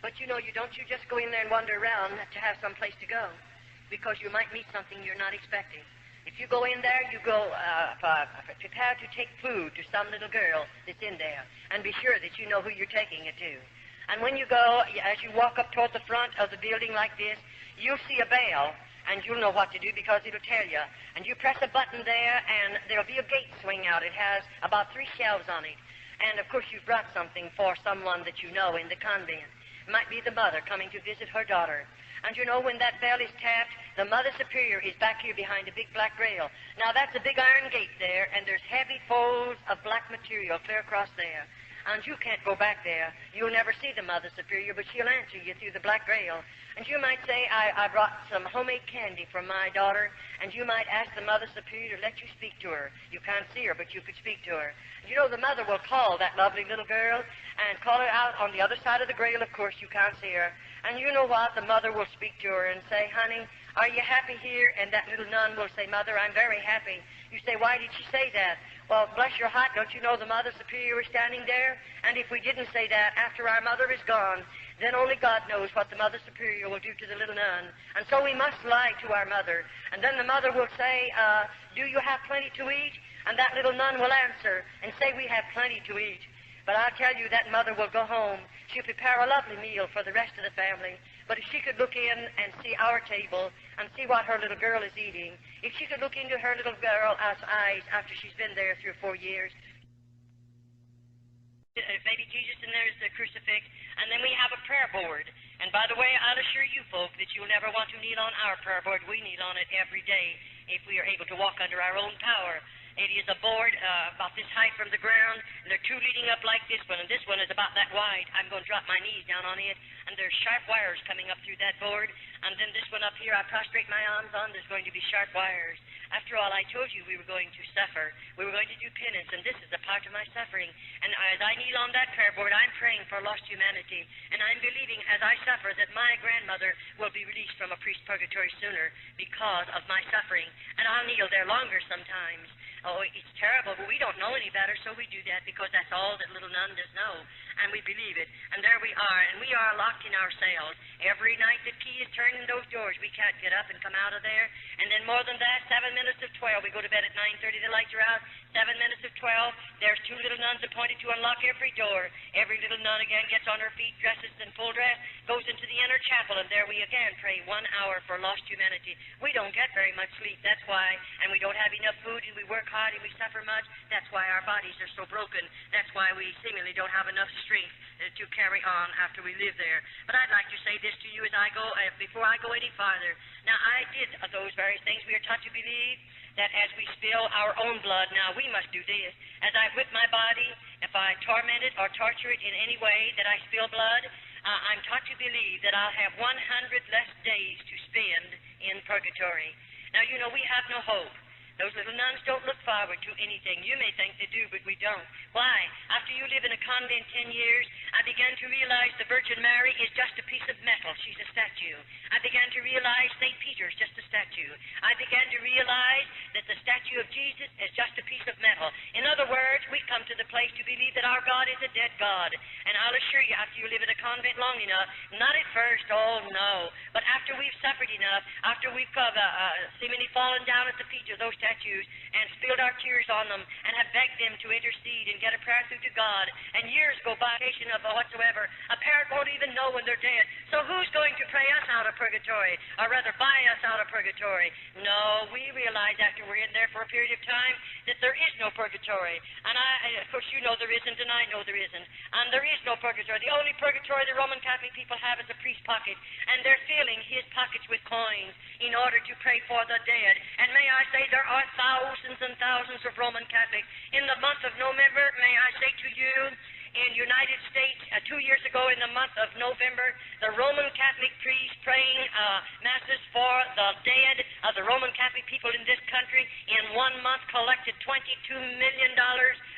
But you know, you just go in there and wander around to have some place to go, because you might meet something you're not expecting. If you go in there, you go prepared to take food to some little girl that's in there, and be sure that you know who you're taking it to. And when you go, as you walk up toward the front of the building like this, you'll see a bell, and you'll know what to do because it'll tell you. And you press a button there, and there'll be a gate swing out. It has about 3 shelves on it. And, of course, you've brought something for someone that you know in the convent. It might be the mother coming to visit her daughter. And you know, when that bell is tapped, the Mother Superior is back here behind a big black rail. Now, that's a big iron gate there, and there's heavy folds of black material clear across there. And you can't go back there. You'll never see the Mother Superior, but she'll answer you through the black rail. And you might say, I brought some homemade candy for my daughter, and you might ask the Mother Superior to let you speak to her. You can't see her, but you could speak to her. And you know, the mother will call that lovely little girl and call her out on the other side of the grail. Of course, you can't see her. And you know what? The mother will speak to her and say, honey, are you happy here? And that little nun will say, Mother, I'm very happy. You say, why did she say that? Well, bless your heart, don't you know the Mother Superior is standing there? And if we didn't say that after our mother is gone, then only God knows what the Mother Superior will do to the little nun. And so we must lie to our mother. And then the mother will say, do you have plenty to eat? And that little nun will answer and say, we have plenty to eat. But I'll tell you, that mother will go home. She'll prepare a lovely meal for the rest of the family. But if she could look in and see our table and see what her little girl is eating, if she could look into her little girl's eyes after she's been there 3 or 4 years, baby Jesus, and there's the crucifix, and then we have a prayer board. And by the way, I'll assure you folk that you'll never want to kneel on our prayer board. We kneel on it every day if we are able to walk under our own power. It is a board about this height from the ground, and there are 2 leading up like this one, and this one is about that wide. I'm going to drop my knees down on it, and there's sharp wires coming up through that board, and then this one up here I prostrate my arms on, there's going to be sharp wires. After all, I told you we were going to suffer. We were going to do penance, and this is a part of my suffering. And as I kneel on that prayer board, I'm praying for lost humanity, and I'm believing as I suffer that my grandmother will be released from a priest's purgatory sooner because of my suffering. And I'll kneel there longer sometimes. Oh, it's terrible, but we don't know any better, so we do that because that's all that little nun does know. And we believe it. And there we are, and we are locked in our cells. Every night the key is turned in those doors. We can't get up and come out of there. And then more than that, 7 minutes of 12. We go to bed at 9:30, the lights are out. 7 minutes of 12, there's 2 little nuns appointed to unlock every door. Every little nun again gets on her feet, dresses in full dress, goes into the inner chapel, and there we again pray 1 hour for lost humanity. We don't get very much sleep, that's why, and we don't have enough food, and we work hard, and we suffer much. That's why our bodies are so broken. That's why we seemingly don't have enough strength to carry on after we live there. But I'd like to say this to you as I go, before I go any farther. Now, I did those various things. We are taught to believe that as we spill our own blood, now we must do this. As I whip my body, if I torment it or torture it in any way that I spill blood, I'm taught to believe that I'll have 100 less days to spend in purgatory. Now, you know, we have no hope. Those little nuns don't look forward to anything. You may think they do, but we don't. Why? After you live in a convent 10 years, I began to realize the Virgin Mary is just a piece of metal. She's a statue. I began to realize St. Peter's just a statue. I began to realize that the statue of Jesus is just a piece of metal. In other words, we've come to the place to believe that our God is a dead God. And I'll assure you, after you live in a convent long enough, not at first, oh no, but after we've suffered enough, after we've seemingly fallen down at the feet of those statues and spilled our tears on them and have begged them to intercede and get a prayer through to God, and years go by, of whatsoever, a parent won't even know when they're dead. So who's going to pray us out of purgatory, or rather buy us out of purgatory? No, we realize after we're in there for a period of time that there is no purgatory. And of course, you know there isn't, and I know there isn't. And there is no purgatory. The only purgatory the Roman Catholic people have is a priest's pocket, and they're filling his pockets with coins in order to pray for the dead. And may I say, there are thousands and thousands of Roman Catholics. In the month of November, may I say to you, in United States, 2 years ago in the month of November, the Roman Catholic priests praying masses for the dead of the Roman Catholic people in this country in 1 month collected $22 million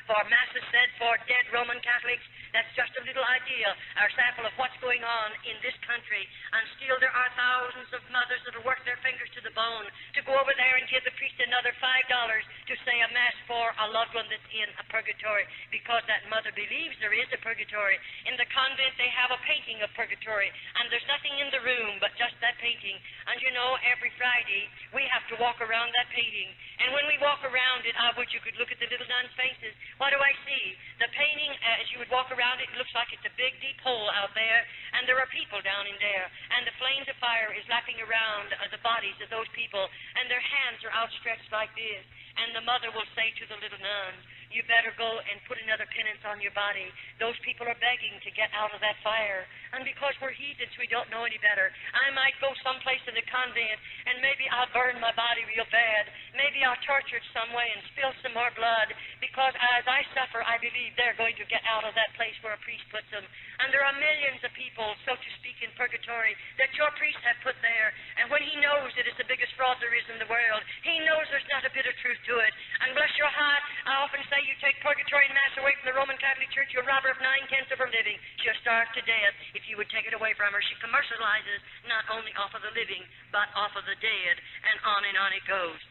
for masses said for dead Roman Catholics. That's just a little idea, our sample of what's going on in this country. And still there are thousands of mothers that will work their fingers to the bone to go over there and give the priest another $5 to say a mass for a loved one that's in a purgatory, because that mother believes there is a purgatory. In the convent they have a painting of purgatory, and there's nothing in the room but just that painting. And you know, every Friday we have to walk around that painting. And when we walk around it, I wish you could look at the little nuns' faces. What do I see? The painting, as you would walk around it, looks like it's a big, deep hole out there, and there are people down in there, and the flames of fire is lapping around the bodies of those people, and their hands are outstretched like this. And the mother will say to the little nuns, you better go and put another penance on your body. Those people are begging to get out of that fire. And because we're heathens, we don't know any better. I might go someplace in the convent, and maybe I'll burn my body real bad. Maybe I'll torture it some way and spill some more blood, because as I suffer, I believe they're going to get out of that place where a priest puts them. And there are millions of people, so to speak, in purgatory that your priest have put there. And when he knows that it's the biggest fraud there is in the world, he knows there's not a bit of truth to it. And bless your heart, I often say you take purgatory and mass away from the Roman Catholic Church, you'll rob her of 9/10 of her living. She'll starve to death if you would take it away from her. She commercializes not only off of the living, but off of the dead, and on it goes.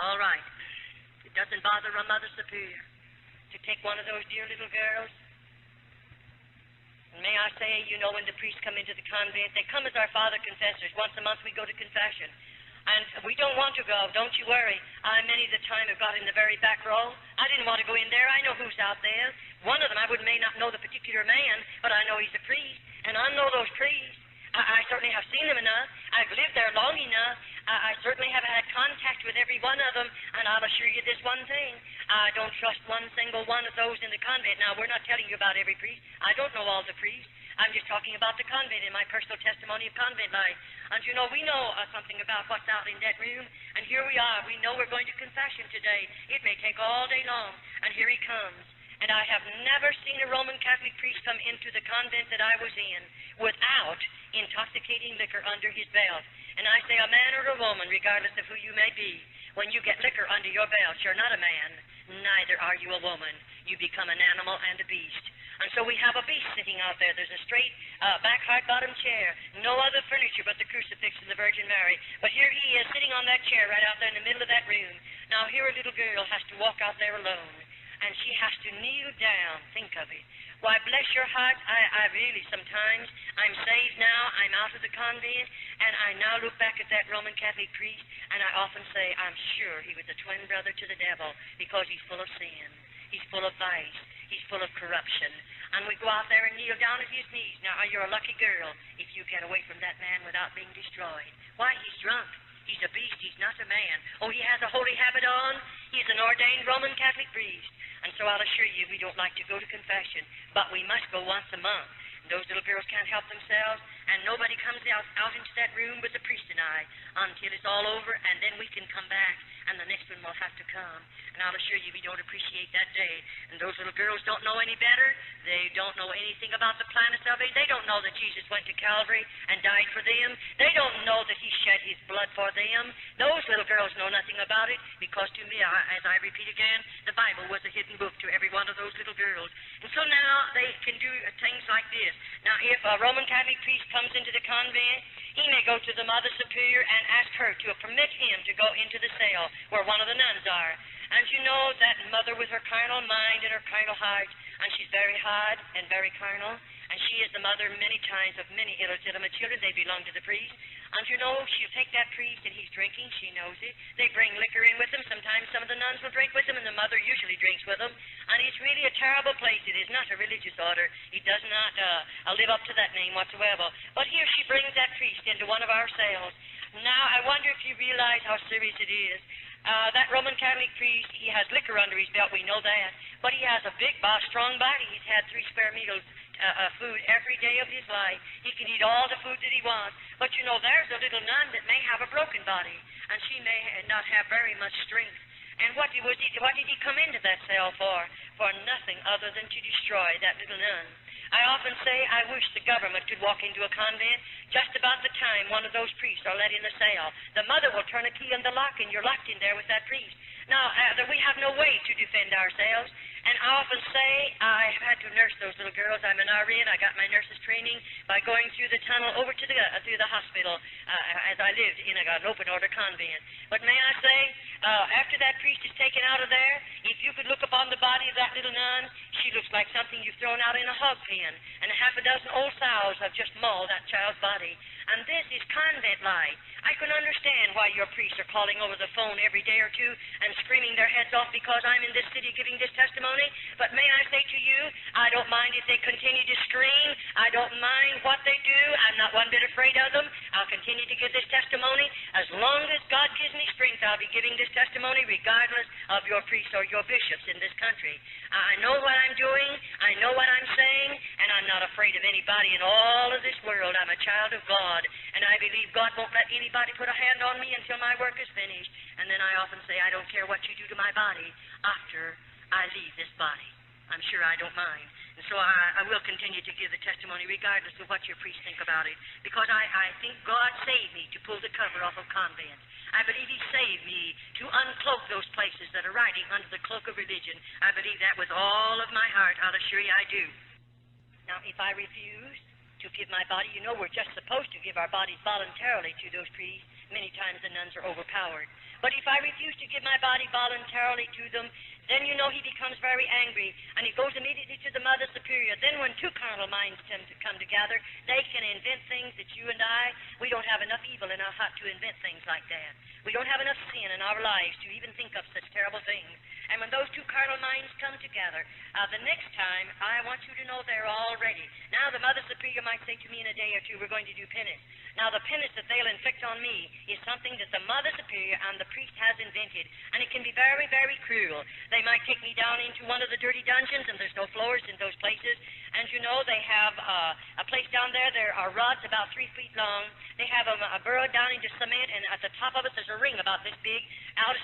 All right. It doesn't bother a Mother Superior to take one of those dear little girls. And may I say, you know, when the priests come into the convent, they come as our Father Confessors. Once a month we go to confession. And we don't want to go, don't you worry. I many of the time have got in the very back row. I didn't want to go in there. I know who's out there. One of them, may not know the particular man, but I know he's a priest. And I know those priests. I certainly have seen them enough. I've lived there long enough. I certainly have had contact with every one of them, and I'll assure you this one thing. I don't trust one single one of those in the convent. Now, we're not telling you about every priest. I don't know all the priests. I'm just talking about the convent in my personal testimony of convent life. And you know, we know something about what's out in that room, and here we are. We know we're going to confession today. It may take all day long, and here he comes. And I have never seen a Roman Catholic priest come into the convent that I was in without intoxicating liquor under his belt. And I say, a man or a woman, regardless of who you may be, when you get liquor under your belt, you're not a man, neither are you a woman. You become an animal and a beast. And so we have a beast sitting out there. There's a straight back hard-bottom chair, no other furniture but the crucifix and the Virgin Mary. But here he is sitting on that chair right out there in the middle of that room. Now here a little girl has to walk out there alone. And she has to kneel down. Think of it. Why, bless your heart, I really sometimes, I'm saved now, I'm out of the convent, and I now look back at that Roman Catholic priest, and I often say, I'm sure he was a twin brother to the devil, because he's full of sin, he's full of vice, he's full of corruption. And we go out there and kneel down at his knees. Now, you're a lucky girl if you get away from that man without being destroyed. Why, he's drunk. He's a beast. He's not a man. Oh, he has a holy habit on. He's an ordained Roman Catholic priest. And so I'll assure you, we don't like to go to confession, but we must go once a month. Those little girls can't help themselves, and nobody comes out into that room but the priest and I until it's all over, and then we can come back, and the next one will have to come. And I'll assure you, we don't appreciate that day. And those little girls don't know any better. They don't know anything about the plan of salvation. They don't know that Jesus went to Calvary and died for them. They don't know that he shed his blood for them. Those little girls know nothing about it, because to me, as I repeat again, the Bible was a hidden book to every one of those little girls. And so now they can do things like this. Now, if a Roman Catholic priest comes into the convent, he may go to the Mother Superior and ask her to permit him to go into the cell where one of the nuns are. And you know, that mother with her carnal mind and her carnal heart, and she's very hard and very carnal, and she is the mother many times of many illegitimate children. They belong to the priest. And you know, she'll take that priest and he's drinking. She knows it. They bring liquor in with them. Sometimes some of the nuns will drink with them, and the mother usually drinks with them. And it's really a terrible place. It is not a religious order. It does not live up to that name whatsoever. But here she brings that priest into one of our cells. Now, I wonder if you realize how serious it is. That Roman Catholic priest, he has liquor under his belt, we know that. But he has a big, strong body. He's had 3 square meals food every day of his life. He can eat all the food that he wants. But you know, there's a little nun that may have a broken body, and she may not have very much strength. And what did he come into that cell for? For nothing other than to destroy that little nun. I often say I wish the government could walk into a convent just about the time one of those priests are let in the cell. The mother will turn a key in the lock, and you're locked in there with that priest. Now, we have no way to defend ourselves. And I often say I have had to nurse those little girls. I'm an RN. I got my nurse's training by going through the tunnel over to through the hospital as I lived in an open order convent. But may I say, after that priest is taken out of there, if you could look upon the body of that little nun, she looks like something you've thrown out in a hog pen. And a half a dozen old sows have just mauled that child's body. And this is convent life. I can understand why your priests are calling over the phone every day or two and screaming their heads off because I'm in this city giving this testimony. But may I say to you, I don't mind if they continue to scream. I don't mind what they do. I I'm not one bit afraid of them. I'll continue to give this testimony. As long as God gives me strength, I'll be giving this testimony regardless of your priests or your bishops in this country. I know what I'm doing. I know what I'm saying, and I'm not afraid of anybody in all of this world. I'm a child of God, and I believe God won't let anybody put a hand on me until my work is finished. And then I often say, I don't care what you do to my body after I leave this body. I'm sure I don't mind. And so I will continue to give the testimony regardless of what your priests think about it, because I think God saved me to pull the cover off of convents. I believe He saved me to uncloak those places that are riding under the cloak of religion. I believe that with all of my heart. I'll assure you I do. Now, if I refuse to give my body, you know we're just supposed to give our bodies voluntarily to those priests. Many times the nuns are overpowered. But if I refuse to give my body voluntarily to them, then you know he becomes very angry, and he goes immediately to the Mother Superior. Then when two carnal minds tend to come together, they can invent things that you and we don't have enough evil in our heart to invent things like that. We don't have enough sin in our lives to even think of such terrible things. And when those two carnal minds come together, the next time, I want you to know they're all ready. Now, the Mother Superior might say to me in a day or two, we're going to do penance. Now, the penance that they'll inflict on me is something that the Mother Superior and the priest has invented, and it can be very, very cruel. They might take me down into one of the dirty dungeons, and there's no floors in those places. And you know, they have a place down there. There are rods about 3 feet long. They have them burrowed down into cement, and at the top of it, there's a ring about this big,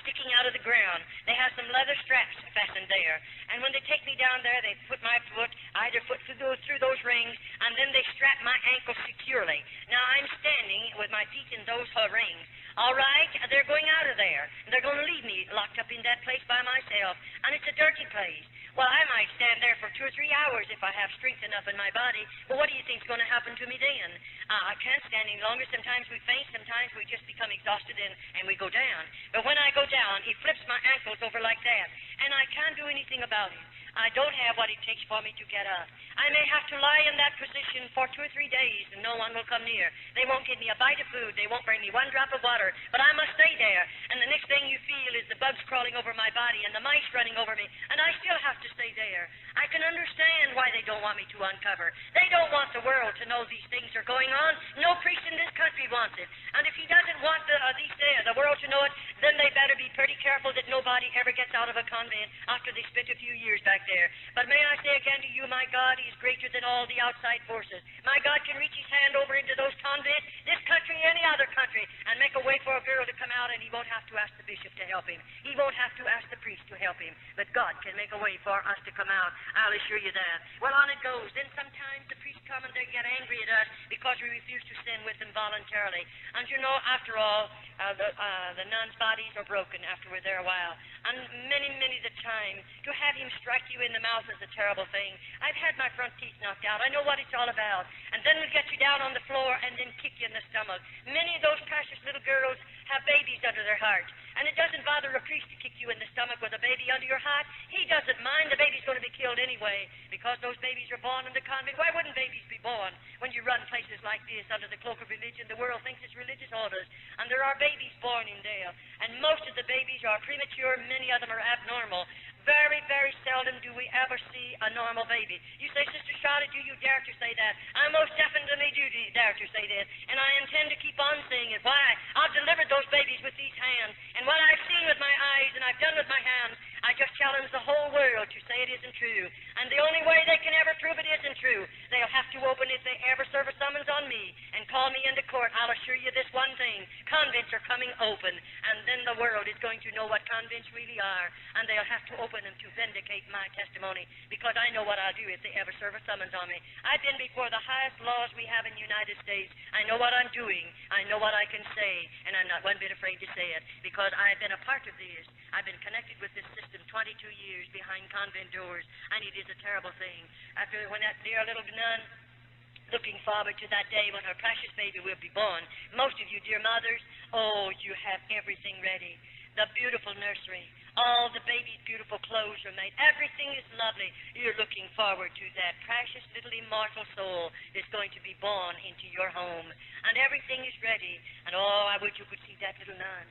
sticking out of the ground. They have some leather straps fastened there. And when they take me down there, they put my foot, either foot through those rings, and then they strap my ankle securely. Now, I'm standing with my feet in those rings. All right, they're going out of there. They're going to leave me locked up in that place by myself, and it's a dirty place. Well, I might stand there for 2 or 3 hours if I have strength enough in my body, but what do you think's going to happen to me then? I can't stand any longer. Sometimes we faint, sometimes we just become exhausted and we go down. But when I go down, he flips my ankles over like that, and I can't do anything about it. I don't have what it takes for me to get up. I may have to lie in that position for 2 or 3 days, and no one will come near. They won't give me a bite of food. They won't bring me 1 drop of water, but I must stay there. And the next thing you feel is the bugs crawling over my body and the mice running over me, and I still have to stay there. I can understand why they don't want me to uncover. They don't want the world to know these things are going on. No priest in this country wants it. And if he doesn't want the world to know it, then they better be pretty careful that nobody ever gets out of a convent after they spent a few years back there. But may I say again to you, my God, He is greater than all the outside forces. My God can reach His hand over into those convents, this country, any other country, and make a way for a girl to come out, and He won't have to ask the bishop to help him. He won't have to ask the priest to help him. But God can make a way for us to come out. I'll assure you that. Well, on it goes. Then sometimes the priests come and they get angry at us because we refuse to sin with them voluntarily. And you know, after all, the nuns' bodies are broken after we're there a while. And many the time, to have him strike you in the mouth is a terrible thing. I've had my front teeth knocked out. I know what it's all about. And then we get you down on the floor and then kick you in the stomach. Many of those precious little girls have babies under their heart. And it doesn't bother a priest to kick you in the stomach with a baby under your heart. He doesn't mind. The baby's going to be killed anyway because those babies are born in the convent. Why wouldn't babies be born when you run places like this under the cloak of religion? The world thinks it's religious orders. And there are babies born in there. And most of the babies are premature. Many of them are abnormal. Very, very seldom do we ever see a normal baby. You say, Sister Charlotte, do you dare to say that? I most definitely do dare to say that. And I intend to keep on saying it. Why? I've delivered those babies with these hands. And what I've seen with my eyes and I've done with my hands, I just challenge the whole world to say it isn't true. And the only way they can ever prove it isn't true, they'll have to open, if they ever serve a summons on me and call me into court, I'll assure you this one thing. Convents are coming open. And then the world is going to know what convents really are. And they'll have to open them to vindicate my testimony, because I know what I'll do if they ever serve a summons on me. I've been before the highest laws we have in the United States. I know what I'm doing. I know what I can say, and I'm not one bit afraid to say it, because I've been a part of this. I've been connected with this system 22 years behind convent doors, and it is a terrible thing. After when that dear little nun, looking forward to that day when her precious baby will be born. Most of you, dear mothers, oh, you have everything ready. The beautiful nursery, all the baby's beautiful clothes are made. Everything is lovely. You're looking forward to that precious little immortal soul that's going to be born into your home. And everything is ready. And oh, I wish you could see that little nun.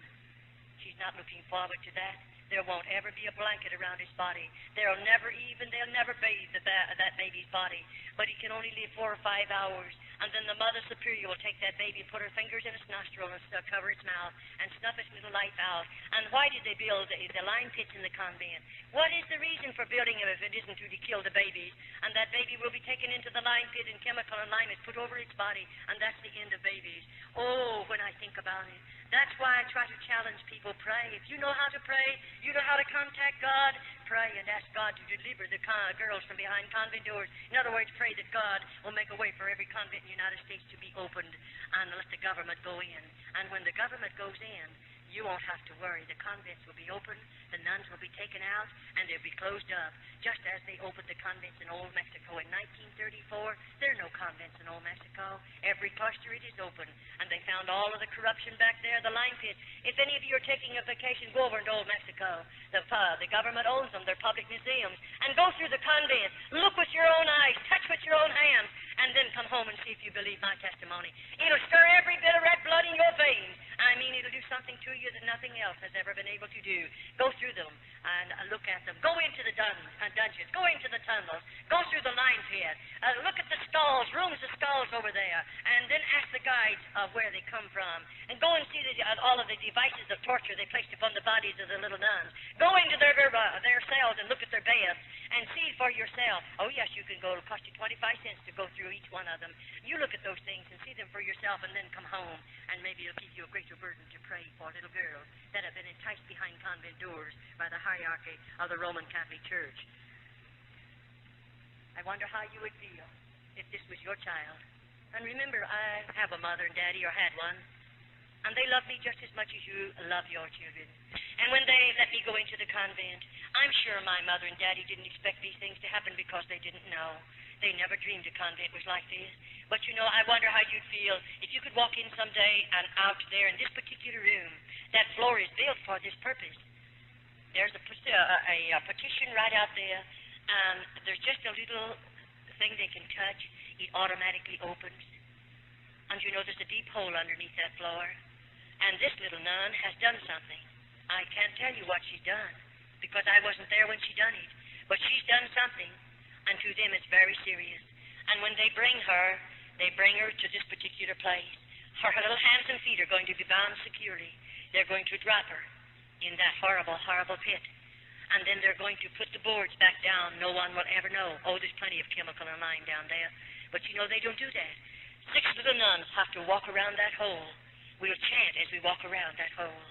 She's not looking forward to that. There won't ever be a blanket around his body. They'll never bathe that baby's body. But he can only live 4 or 5 hours. and then the Mother Superior will take that baby and put her fingers in its nostril and cover its mouth and snuff its little life out. And why did they build the lime pits in the convent? What is the reason for building them if it isn't to kill the babies? And that baby will be taken into the lime pit and chemical and lime is put over its body, and that's the end of babies. Oh, when I think about it. That's why I try to challenge people. Pray. If you know how to pray, you know how to contact God, pray and ask God to deliver the girls from behind convent doors. In other words, pray that God will make a way for every convent in the United States to be opened and let the government go in. And when the government goes in, you won't have to worry. The convents will be open, the nuns will be taken out, and they'll be closed up, just as they opened the convents in Old Mexico in 1934. There are no convents in Old Mexico. Every cluster it is open, and they found all of the corruption back there, the lime pit. If any of you are taking a vacation, go over into Old Mexico. The government owns them. They're public museums. And go through the convent. Look with your own eyes. Touch with your own hands. And then come home and see if you believe my testimony. It'll stir every bit of red blood in your veins. I mean, it'll do something to you that nothing else has ever been able to do. Go through them and look at them. Go into the dungeons. Go into the tunnels. Go through the lime pit. Look at the stalls, rooms of stalls over there. And then ask the guides of where they come from. And go and see all of the devices of torture they placed upon the bodies of the little nuns. Go into their cells and look at their beds and see for yourself. Oh, yes, you can go. It'll cost you 25 cents to go through each one of them. You look at those things and see them for yourself and then come home, and maybe it'll give you a greater burden to pray for little girls that have been enticed behind convent doors by the hierarchy of the Roman Catholic Church. I wonder how you would feel if this was your child. And remember, I have a mother and daddy, or had one, and they love me just as much as you love your children. And when they let me go into the convent, I'm sure my mother and daddy didn't expect these things to happen because they didn't know. They never dreamed a convent was like this. But you know, I wonder how you'd feel if you could walk in someday and out there in this particular room. That floor is built for this purpose. There's a partition right out there, and there's just a little thing they can touch. It automatically opens. And you know, there's a deep hole underneath that floor. And this little nun has done something. I can't tell you what she's done, because I wasn't there when she done it. But she's done something, and to them it's very serious. And when they bring her to this particular place. Her little hands and feet are going to be bound securely. They're going to drop her in that horrible, horrible pit. And then they're going to put the boards back down. No one will ever know. Oh, there's plenty of chemical and lime down there. But you know, they don't do that. 6 little nuns have to walk around that hole. We'll chant as we walk around that hole.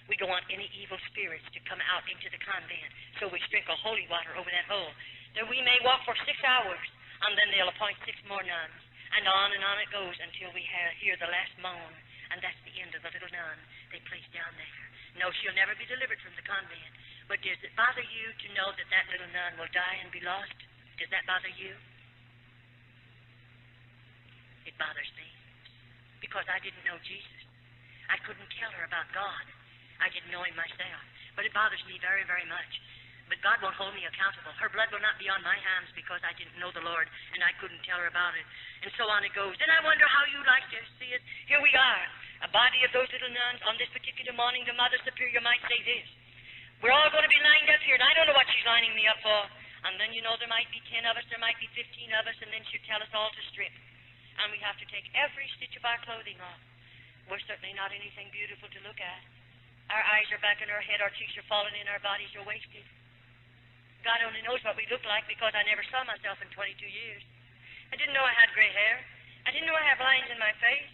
We don't want any evil spirits to come out into the convent, so we sprinkle holy water over that hole. Then we may walk for 6 hours, and then they'll appoint 6 more nuns. And on it goes until we hear the last moan, and that's the end of the little nun they place down there. No, she'll never be delivered from the convent. But does it bother you to know that that little nun will die and be lost? Does that bother you? It bothers me, because I didn't know Jesus. I couldn't tell her about God. I didn't know him myself. But it bothers me very, very much. But God won't hold me accountable. Her blood will not be on my hands because I didn't know the Lord and I couldn't tell her about it. And so on it goes. Then I wonder how you like to see it. Here we are, a body of those little nuns. On this particular morning, the Mother Superior might say this. We're all going to be lined up here, and I don't know what she's lining me up for. And then, you know, there might be 10 of us, there might be 15 of us, and then she'll tell us all to strip. And we have to take every stitch of our clothing off. We're certainly not anything beautiful to look at. Our eyes are back in our head, our cheeks are falling in, our bodies are wasted. God only knows what we look like because I never saw myself in 22 years. I didn't know I had gray hair. I didn't know I had lines in my face.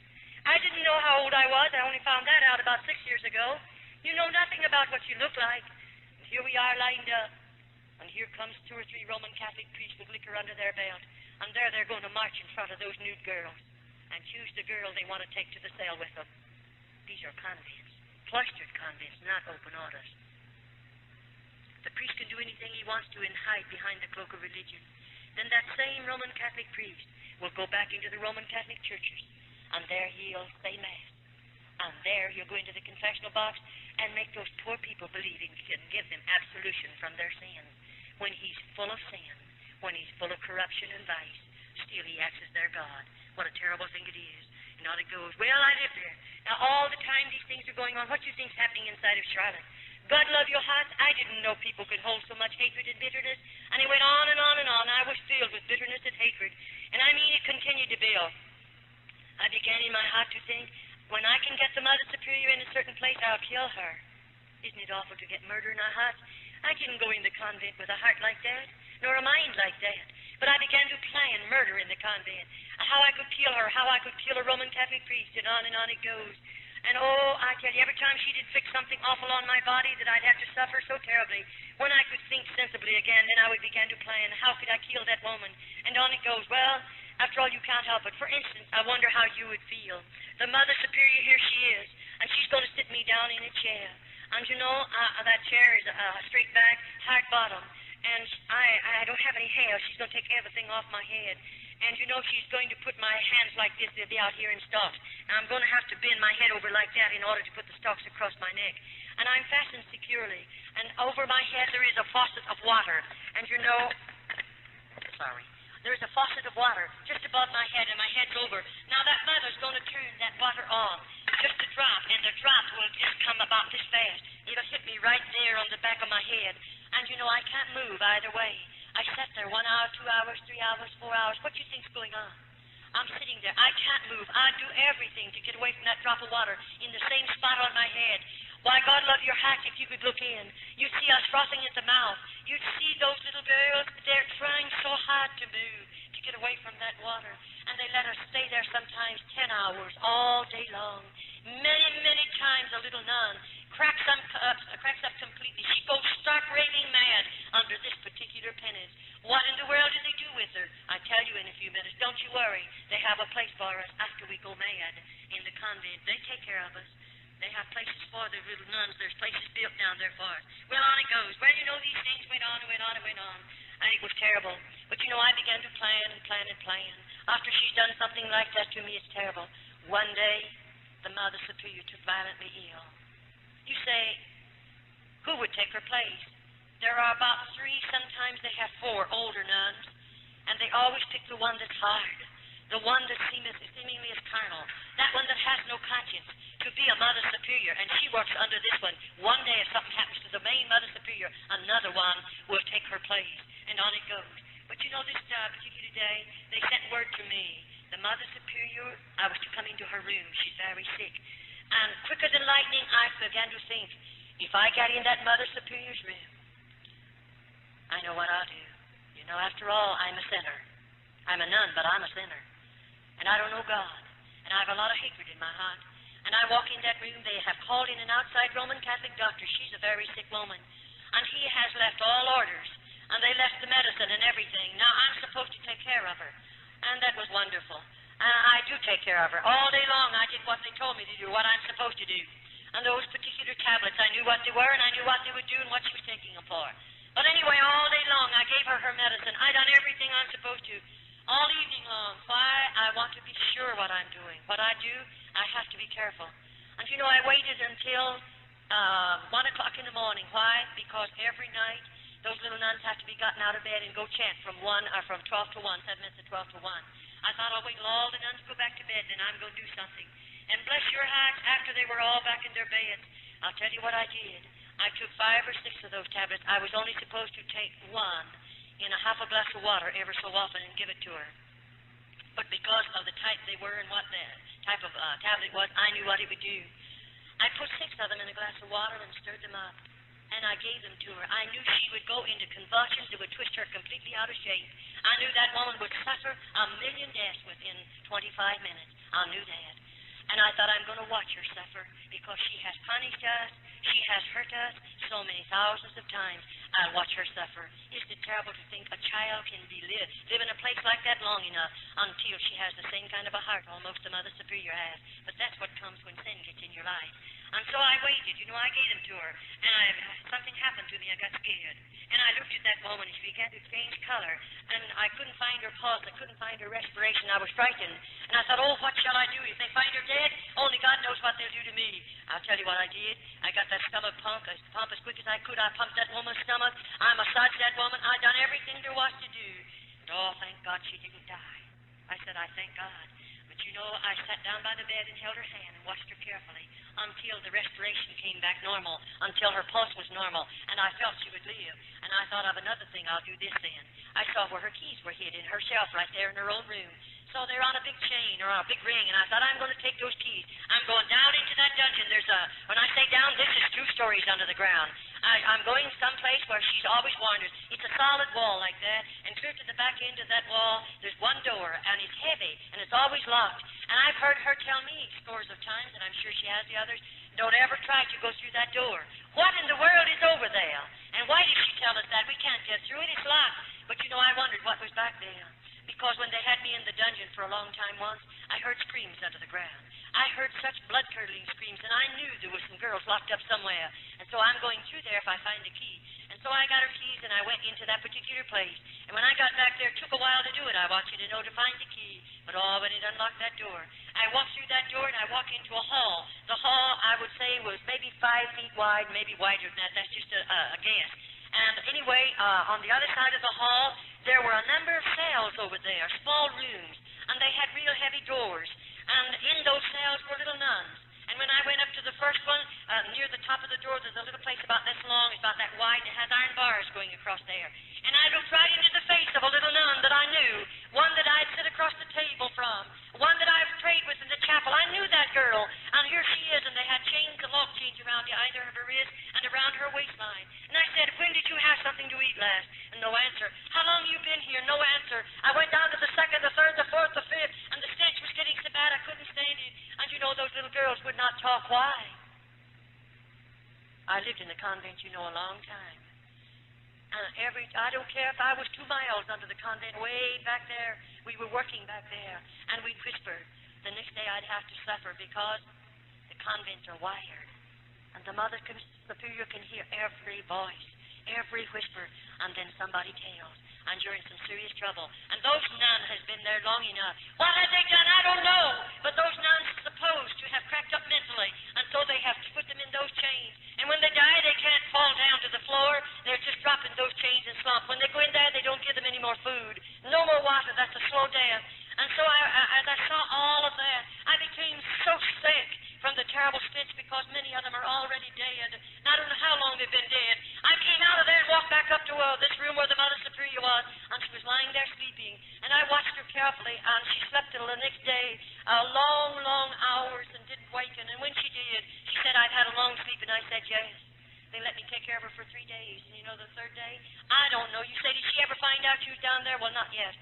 I didn't know how old I was. I only found that out about 6 years ago. You know nothing about what you look like. And here we are lined up. And here comes 2 or 3 Roman Catholic priests with liquor under their belt. And there they're going to march in front of those nude girls and choose the girl they want to take to the cell with them. These are convents, clustered convents, not open orders. The priest can do anything he wants to and hide behind the cloak of religion. Then that same Roman Catholic priest will go back into the Roman Catholic churches, and there he'll say Mass. And there he'll go into the confessional box and make those poor people believe he can give them absolution from their sins. When he's full of sin, when he's full of corruption and vice, still he acts as their God. What a terrible thing it is. And on it goes, well, I live there. Now, all the time these things are going on, what do you think's happening inside of Charlotte? God love your hearts. I didn't know people could hold so much hatred and bitterness. And it went on and on and on. I was filled with bitterness and hatred. And I mean, it continued to build. I began in my heart to think, when I can get the Mother Superior in a certain place, I'll kill her. Isn't it awful to get murder in our hearts? I didn't go in the convent with a heart like that, nor a mind like that. But I began to plan murder in the convent. How I could kill her, how I could kill a Roman Catholic priest, and on it goes. And oh, I tell you, every time she did fix something awful on my body that I'd have to suffer so terribly, when I could think sensibly again, then I would begin to plan, how could I kill that woman? And on it goes. Well, after all, you can't help it. For instance, I wonder how you would feel. The Mother Superior, here she is, and she's going to sit me down in a chair. And you know, that chair is straight back, hard bottom, and I don't have any hair. She's going to take everything off my head. And you know, she's going to put my hands like this. They'll be out here in stalks. And I'm going to have to bend my head over like that in order to put the stalks across my neck. And I'm fastened securely. And over my head there is a faucet of water. And you know, there's a faucet of water just above my head, and my head's over. Now that mother's going to turn that water on, just a drop, and the drop will just come about this fast. It'll hit me right there on the back of my head. And you know, I can't move either way. I sat there 1 hour, 2 hours, 3 hours, 4 hours. What do you think's going on? I'm sitting there. I can't move. I'd do everything to get away from that drop of water in the same spot on my head. Why, God love your heart if you could look in. You'd see us frothing at the mouth. You'd see those little girls. They're trying so hard to move, to get away from that water. And they let us stay there sometimes 10 hours, all day long. Many, many times a little nun cracks up completely. She goes stark raving mad under this particular penance. What in the world do they do with her? I tell you in a few minutes. Don't you worry. They have a place for us after we go mad in the convent. They take care of us. They have places for the little nuns. There's places built down there for us. Well, on it goes. Well, you know, these things went on and went on and went on. And it was terrible. But, you know, I began to plan and plan and plan. After she's done something like that to me, it's terrible. One day, the Mother Superior took violently ill. You say, who would take her place? There are about 3, sometimes they have 4 older nuns, and they always pick the one that's hard, the one that seemingly is carnal, that one that has no conscience, to be a Mother Superior, and she works under this one. One day, if something happens to the main Mother Superior, another one will take her place, and on it goes. But you know, this particular day, they sent word to me. The Mother Superior, I was to come into her room. She's very sick. And quicker than lightning, I began to think, if I get in that Mother Superior's room, I know what I'll do. You know, after all, I'm a sinner. I'm a nun, but I'm a sinner. And I don't know God. And I have a lot of hatred in my heart. And I walk in that room. They have called in an outside Roman Catholic doctor. She's a very sick woman. And he has left all orders. And they left the medicine and everything. Now, I'm supposed to take care of her. And that was wonderful. And I do take care of her. All day long I did what they told me to do, what I'm supposed to do. And those particular tablets, I knew what they were, and I knew what they would do and what she was taking them for. But anyway, all day long I gave her her medicine. I done everything I'm supposed to. All evening long. Why? I want to be sure what I'm doing. What I do, I have to be careful. And you know, I waited until 1 o'clock in the morning. Why? Because every night those little nuns have to be gotten out of bed and go chant from 12 to 1, 7 minutes to 12 to 1. I thought I'll wait till all the nuns go back to bed, then I'm going to do something. And bless your hearts, after they were all back in their beds, I'll tell you what I did. I took 5 or 6 of those tablets. I was only supposed to take 1 in a half a glass of water ever so often and give it to her. But because of the type they were and what the type of tablet was, I knew what it would do. I put 6 of them in a glass of water and stirred them up. And I gave them to her. I knew she would go into convulsions that would twist her completely out of shape. I knew that woman would suffer 1,000,000 deaths within 25 minutes. I knew that. And I thought, I'm going to watch her suffer because she has punished us. She has hurt us so many thousands of times. I'll watch her suffer. Isn't it terrible to think a child can live in a place like that long enough until she has the same kind of a heart almost the Mother Superior has? But that's what comes when sin gets in your life. And so I waited. You know, I gave them to her. And something happened to me. I got scared. And I looked at that woman, and she began to change color. And I couldn't find her pulse. I couldn't find her respiration. I was frightened. And I thought, oh, what shall I do? If they find her dead, only God knows what they'll do to me. I'll tell you what I did. I got that stomach pump as quick as I could. I pumped that woman's stomach. I massaged that woman. I done everything there was to do. And oh, thank God she didn't die. I said, I thank God. But you know, I sat down by the bed and held her hand and watched her carefully until the respiration came back normal, until her pulse was normal, and I felt she would live. And I thought of another thing. I'll do this then. I saw where her keys were hid in her shelf right there in her own room. So they're on a big chain or on a big ring, and I thought, I'm going to take those keys. I'm going down into that dungeon. When I say down, this is 2 stories under the ground. I'm going someplace where she's always wandered. It's a solid wall like that, and clear to the back end of that wall, there's one door, and it's heavy, and it's always locked. And I've heard her tell me scores of times, and I'm sure she has the others, don't ever try to go through that door. What in the world is over there? And why did she tell us that? We can't get through it. It's locked. But, I wondered what was back there. Because when they had me in the dungeon for a long time once, I heard screams under the ground. I heard such blood-curdling screams, and I knew there were some girls locked up somewhere. And so I'm going through there if I find a key. And so I got her keys, and I went into that particular place. And when I got back there, it took a while to do it. I want you to know, to find the key. But when it unlocked that door, I walked through that door, and I walked into a hall. The hall, I would say, was maybe 5 feet wide, maybe wider than that. That's just a guess. And anyway, on the other side of the hall, there were a number of cells over there, small rooms, and they had real heavy doors. And in those cells were little nuns. And when I went up to the first one, near the top of the door, there's a little place about this long, it's about that wide, and it has iron bars going across there. And I looked right into the face of a little nun that I knew, one that I'd sit across the table from, one that I've prayed with in the chapel. I knew that girl, and here she is, and they had chains and lock chains around either of her wrists and around her waistline. And I said, when did you have something to eat last? And no answer. How long you been here? No answer. I went down to the second, the third, the fourth, the fifth, and the stench was getting so bad I couldn't stand it. And those little girls would not talk. Why? I lived in the convent, a long time. And I don't care if I was 2 miles under the convent, way back there. We were working back there, and we'd whisper. The next day I'd have to suffer because the convents are wired. And the Mother Superior can hear every voice, every whisper, and then somebody tells. And you're in some serious trouble. And those nuns has been there long enough. What have they done? I don't know. But those nuns are supposed to have cracked up mentally, and so they have to put them in those chains. And when they die, they can't fall down to the floor. They're just dropping those chains and slump. When they go in there, they don't give them any more food. No more water. That's a slow death. And so as I saw all of that, I became so sick from the terrible stench because many of them are already dead. And I don't know how long they've been dead. I came out of there and walked back up to this room where the Mother Superior was, and she was lying there sleeping. And I watched her carefully, and she slept till the next day, long, long hours, and didn't waken. And when she did, she said, I've had a long sleep, and I said, yes. They let me take care of her for 3 days. And the 3rd day, I don't know. You say, did she ever find out you was down there? Well, not yet.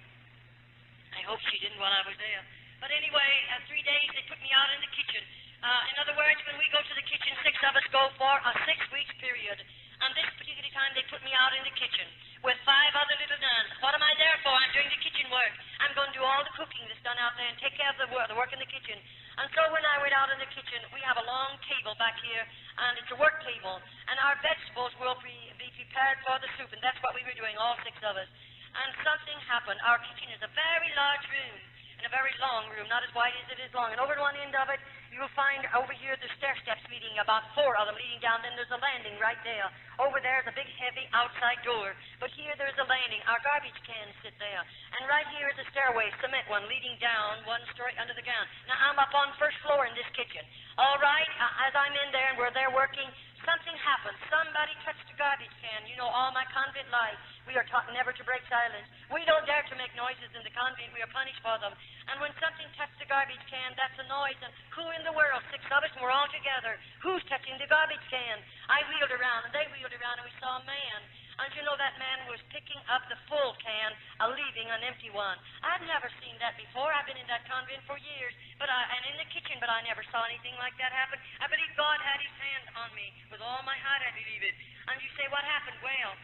I hope she didn't while I was there. But anyway, 3 days, they put me out in the kitchen. In other words, when we go to the kitchen, 6 of us go for a 6-week period. And this particular time, they put me out in the kitchen with 5 other little nuns. What am I there for? I'm doing the kitchen work. I'm going to do all the cooking that's done out there and take care of the work in the kitchen. And so when I went out in the kitchen, we have a long table back here, and it's a work table. And our vegetables will be prepared for the soup, and that's what we were doing, all 6 of us. And something happened. Our kitchen is a very large room, and a very long room, not as wide as it is long. And over at one end of it, you'll find over here the stair steps leading, about 4 of them leading down. Then there's a landing right there. Over there is a big, heavy outside door. But here there's a landing. Our garbage cans sit there. And right here is a stairway, cement one, leading down 1 story under the ground. Now, I'm up on 1st floor in this kitchen. All right, as I'm in there and we're there working, something happened. Somebody touched the garbage can. All my convent life, we are taught never to break silence. We don't dare to make noises in the convent. We are punished for them. And when something touched the garbage can, that's a noise. And who in the world? 6 of us, and we're all together. Who's touching the garbage can? I wheeled around, and they wheeled around, and we saw a man. And that man was picking up the full can, leaving an empty one. I've never seen that before. I've been in that convent for years, and in the kitchen, but I never saw anything like that happen. I believe God had his hand on me. With all my heart, I believe it. And you say, what happened? Well,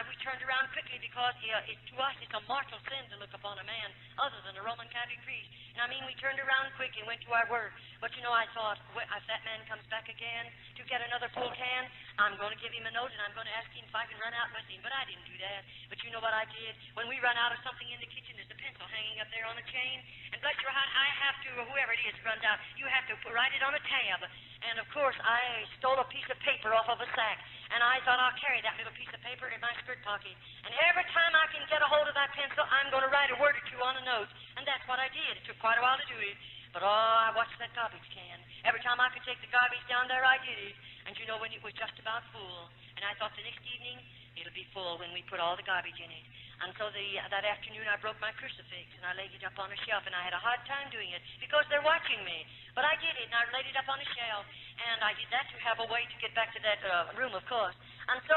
we turned around quickly because to us it's a mortal sin to look upon a man other than a Roman Catholic priest. And we turned around quick and went to our work. But I thought, if that man comes back again to get another full can, I'm going to give him a note and I'm going to ask him if I can run out with him. But I didn't do that. But you know what I did? When we run out of something in the kitchen, there's a pencil hanging up there on a chain. And bless your heart, I have to, or whoever it is runs out, you have to write it on a tab. And of course, I stole a piece of paper off of a sack. And I thought I'll carry that little piece of paper in my skirt pocket. And every time I can get a hold of that pencil, I'm going to write a word or 2 on a note. And that's what I did. It took quite a while to do it. But I watched that garbage can. Every time I could take the garbage down there, I did it. And when it was just about full. And I thought the next evening, it'll be full when we put all the garbage in it. And so that afternoon I broke my crucifix and I laid it up on a shelf, and I had a hard time doing it because they're watching me. But I did it, and I laid it up on a shelf, and I did that to have a way to get back to that room, of course. And so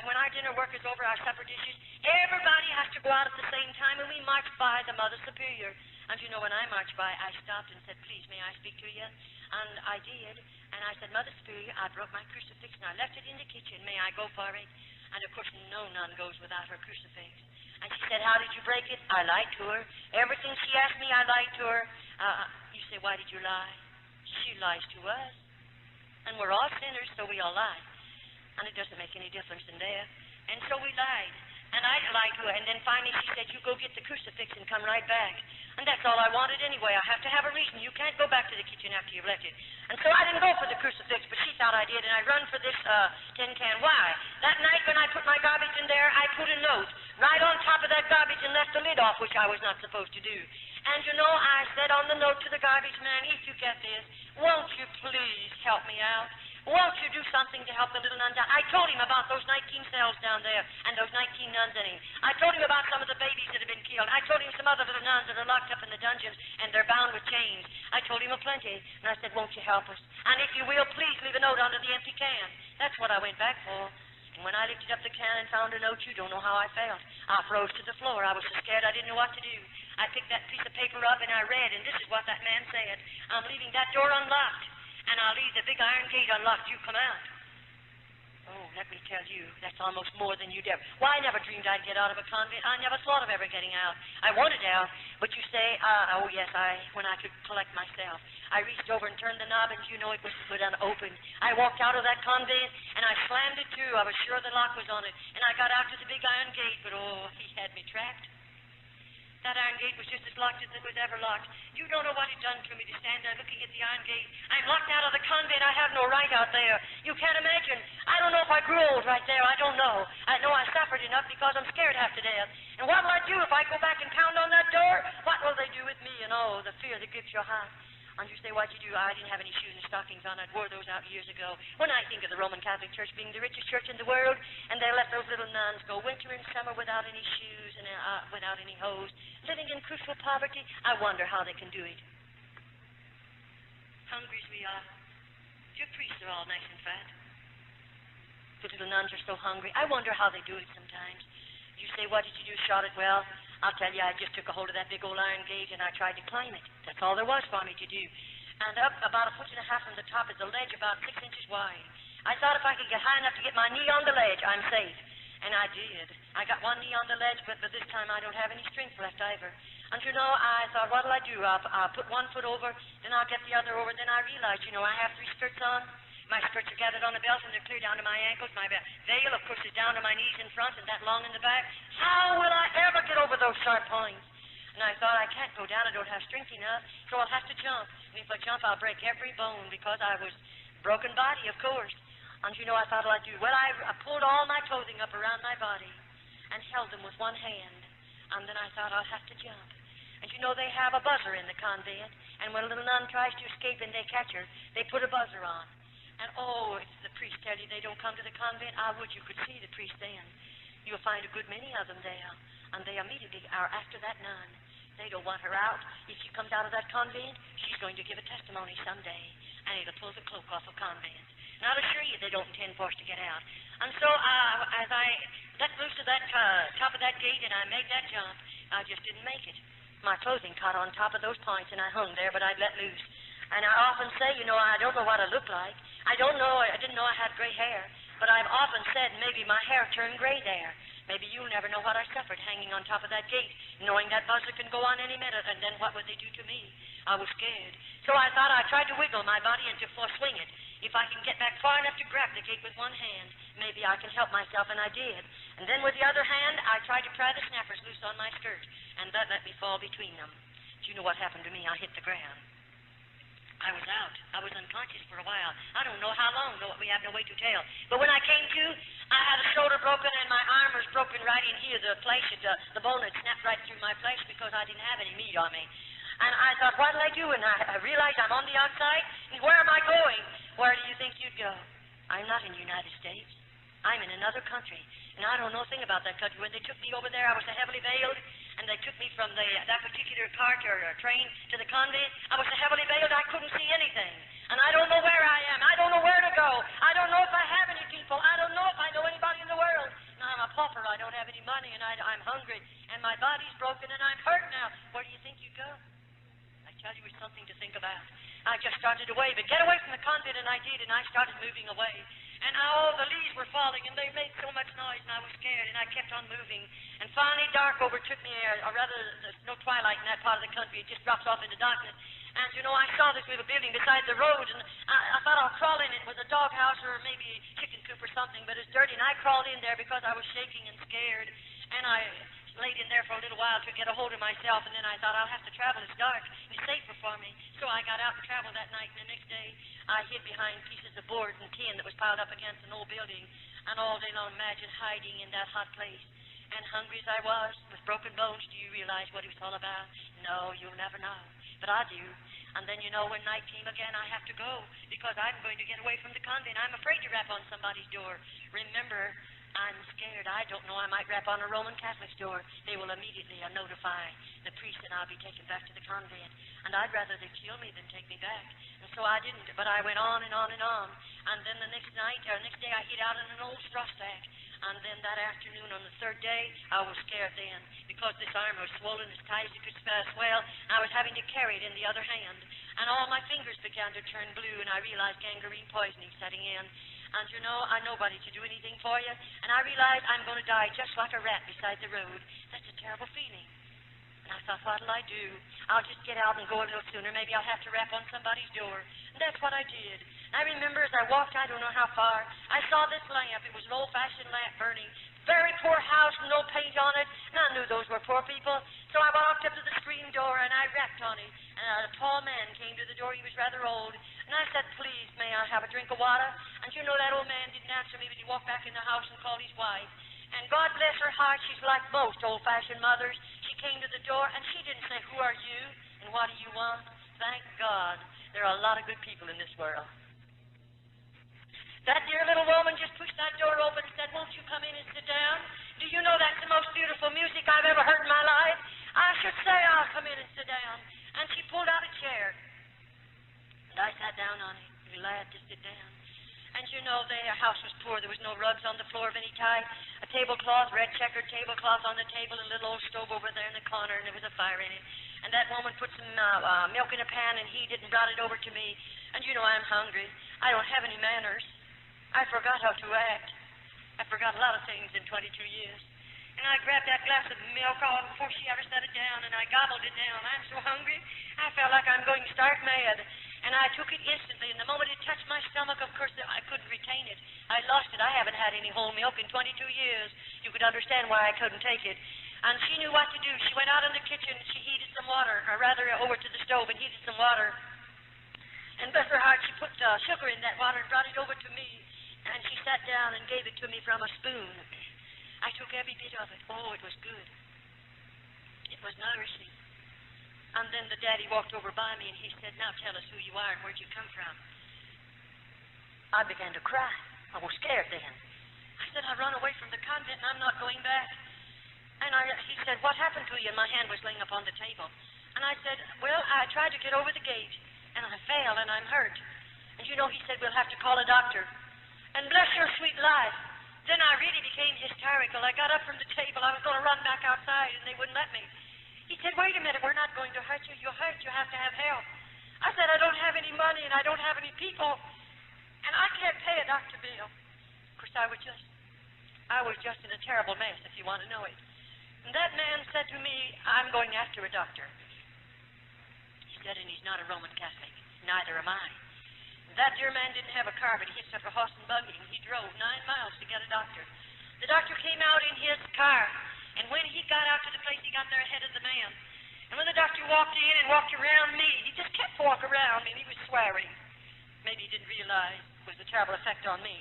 when our dinner work is over, our supper dishes, everybody has to go out at the same time, and we march by the Mother Superior. And you know, when I marched by, I stopped and said, "Please, may I speak to you?" And I did. And I said, "Mother Superior, I broke my crucifix, and I left it in the kitchen. May I go for it?" And, of course, no nun goes without her crucifix. And she said, "How did you break it?" I lied to her. Everything she asked me, I lied to her. You say, "Why did you lie?" She lies to us. And we're all sinners, so we all lie. And it doesn't make any difference in there. And so we lied. And I lied to her. And then finally she said, "You go get the crucifix and come right back." And that's all I wanted anyway. I have to have a reason. You can't go back to the kitchen after you've left it. And so I didn't go for the crucifix, but she thought I did, and I run for this tin can. Why? That night when I put my garbage in there, I put a note right on top of that garbage and left the lid off, which I was not supposed to do. And you know, I said on the note to the garbage man, "If you get this, won't you please help me out? Won't you do something to help the little nuns out?" I told him about those 19 cells down there and those 19 nuns in him. I told him about some of the babies that have been killed. I told him some other little nuns that are locked up in the dungeons and they're bound with chains. I told him a plenty. And I said, "Won't you help us? And if you will, please leave a note under the empty can." That's what I went back for. And when I lifted up the can and found a note, you don't know how I felt. I froze to the floor. I was so scared I didn't know what to do. I picked that piece of paper up and I read, and this is what that man said: "I'm leaving that door unlocked, and I'll leave the big iron gate unlocked. You come out." Oh, let me tell you, that's almost more than you'd ever... Why, I never dreamed I'd get out of a convent. I never thought of ever getting out. I wanted out, but you say, oh yes, when I could collect myself. I reached over and turned the knob, and you know it was good unopened. I walked out of that convent, and I slammed it to. I was sure the lock was on it, and I got out to the big iron gate, but oh, he had me trapped. That iron gate was just as locked as it was ever locked. You don't know what it done to me to stand there looking at the iron gate. I'm locked out of the convent. I have no right out there. You can't imagine. I don't know if I grew old right there. I don't know. I know I suffered enough because I'm scared half to death. And what will I do if I go back and pound on that door? What will they do with me? And oh, the fear that grips your heart. And you say, "What'd you do?" I didn't have any shoes and stockings on. I'd wore those out years ago. When I think of the Roman Catholic Church being the richest church in the world, and they let those little nuns go winter and summer without any shoes and without any hose, living in crucial poverty, I wonder how they can do it. Hungry as we are. Your priests are all nice and fat. The little nuns are so hungry. I wonder how they do it sometimes. You say, "What did you do, Charlotte?" Well, I'll tell you, I just took a hold of that big old iron gate and I tried to climb it. That's all there was for me to do. And up about 1.5 feet from the top is a ledge about 6 inches wide. I thought if I could get high enough to get my knee on the ledge, I'm safe. And I did. I got one knee on the ledge, but this time I don't have any strength left either. And you know, I thought, what'll I do? I'll put one foot over, then I'll get the other over. Then I realized, you know, I have 3 skirts on. My skirts are gathered on the belt, and they're clear down to my ankles. My veil, of course, is down to my knees in front and that long in the back. How will I ever get over those sharp points? And I thought, I can't go down. I don't have strength enough, so I'll have to jump. And if I jump, I'll break every bone because I was broken body, of course. And you know, I thought, what'll I do? Well, I pulled all my clothing up around my body and held them with one hand. And then I thought, I'll have to jump. And you know, they have a buzzer in the convent, and when a little nun tries to escape and they catch her, they put a buzzer on. And oh, if the priest tell you they don't come to the convent, I would you could see the priest then. You'll find a good many of them there, and they immediately are after that nun. They don't want her out. If she comes out of that convent, she's going to give a testimony someday, and it'll pull the cloak off of convents. And I'll assure you they don't intend for us to get out. And so as I let loose of that top of that gate and I made that jump, I just didn't make it. My clothing caught on top of those points, and I hung there, but I'd let loose. And I often say, you know, I don't know what I look like. I didn't know I had gray hair. But I've often said maybe my hair turned gray there. Maybe you'll never know what I suffered hanging on top of that gate, knowing that buzzer can go on any minute, and then what would they do to me? I was scared. So I thought I tried to wiggle my body into swing it. If I can get back far enough to grab the gate with one hand, maybe I can help myself, and I did. And then with the other hand, I tried to pry the snappers loose on my skirt, and that let me fall between them. Do you know what happened to me? I hit the ground. I was out. I was unconscious for a while. I don't know how long, though we have no way to tell. But when I came to, I had a shoulder broken and my arm was broken right in here. The bone had snapped right through my flesh because I didn't have any meat on me. And I thought, what'll I do? And I realized I'm on the outside. And where am I going? Where do you think you'd go? I'm not in the United States. I'm in another country. And I don't know a thing about that country. When they took me over there, I was so heavily veiled, and they took me from that particular cart or train to the convent. I was so heavily veiled I couldn't see anything. And I don't know where I am. I don't know where to go. I don't know if I have any people. I don't know if I know anybody in the world. And I'm a pauper. I don't have any money, and I'm hungry, and my body's broken, and I'm hurt now. Where do you think you go? I tell you, it's something to think about. I just started away, but get away from the convent, and I did, and I started moving away. And all the leaves were falling, and they made so much noise, and I was scared, and I kept on moving. And finally, dark overtook me, or rather, there's no twilight in that part of the country. It just drops off into darkness. And, you know, I saw this little building beside the road, and I thought I'll crawl in. It was a doghouse or maybe a chicken coop or something, but it's dirty, and I crawled in there because I was shaking and scared. And I laid in there for a little while to get a hold of myself, and then I thought, I'll have to travel. It's dark. It's safer for me. So I got out and traveled that night, and the next day I hid behind pieces of board and tin that was piled up against an old building, and all day long imagine hiding in that hot place. And hungry as I was, with broken bones, do you realize what it was all about? No, you'll never know. But I do. And then, you know, when night came again, I have to go, because I'm going to get away from the convent. I'm afraid to rap on somebody's door. Remember, I'm scared. I don't know. I might rap on a Roman Catholic's door. They will immediately notify the priest, and I'll be taken back to the convent. And I'd rather they kill me than take me back. And so I didn't, but I went on and on and on. And then the next day, I hid out in an old straw stack. And then that afternoon, on the third day, I was scared then, because this arm was swollen as tight as it could swell, and I was having to carry it in the other hand. And all my fingers began to turn blue, and I realized gangrene poisoning setting in. And, you know, I'm nobody to do anything for you. And I realized I'm going to die just like a rat beside the road. That's a terrible feeling. And I thought, what'll I do? I'll just get out and go a little sooner. Maybe I'll have to rap on somebody's door. And that's what I did. I remember as I walked, I don't know how far, I saw this lamp. It was an old-fashioned lamp burning. Very poor house, no paint on it. And I knew those were poor people. So I walked up to the screen door, and I rapped on it. And a tall man came to the door. He was rather old. And I said, please, may I have a drink of water? And you know, that old man didn't answer me, but he walked back in the house and called his wife. And God bless her heart, she's like most old-fashioned mothers. She came to the door, and she didn't say, who are you, and what do you want? Thank God. There are a lot of good people in this world. That dear little woman just pushed that door open and said, won't you come in and sit down? Do you know that's the most beautiful music I've ever heard in my life? I should say I'll come in and sit down. And she pulled out a chair. And I sat down on it, glad to sit down. And you know, their house was poor. There was no rugs on the floor of any type. A tablecloth, red checkered tablecloth on the table, a little old stove over there in the corner, and there was a fire in it. And that woman put some milk in a pan and heated and brought it over to me. And you know, I'm hungry. I don't have any manners. I forgot how to act. I forgot a lot of things in 22 years. And I grabbed that glass of milk all before she ever set it down, and I gobbled it down. I'm so hungry, I felt like I'm going stark mad. And I took it instantly, and the moment it touched my stomach, of course, I couldn't retain it. I lost it. I haven't had any whole milk in 22 years. You could understand why I couldn't take it. And she knew what to do. She went out in the kitchen, and she heated some water, or rather over to the stove and heated some water. And bless her heart, she put sugar in that water and brought it over to me. And she sat down and gave it to me from a spoon. I took every bit of it. Oh, it was good. It was nourishing. And then the daddy walked over by me and he said, now tell us who you are and where'd you come from. I began to cry. I was scared then. I said, I run away from the convent and I'm not going back. And he said, what happened to you? And my hand was laying upon the table. And I said, well, I tried to get over the gate and I fell and I'm hurt. And you know, he said, we'll have to call a doctor. And bless your sweet life. Then I really became hysterical. I got up from the table. I was going to run back outside, and they wouldn't let me. He said, wait a minute, we're not going to hurt you. You're hurt. You have to have help. I said, I don't have any money, and I don't have any people, and I can't pay a doctor bill. Of course, I was just in a terrible mess, if you want to know it. And that man said to me, I'm going after a doctor. He said, and he's not a Roman Catholic. Neither am I. That dear man didn't have a car, but he hitched up a horse and buggy, and he drove 9 miles to get a doctor. The doctor came out in his car, and when he got out to the place, he got there ahead of the man. And when the doctor walked in and walked around me, he just kept walking around me, and he was swearing. Maybe he didn't realize it was a terrible effect on me.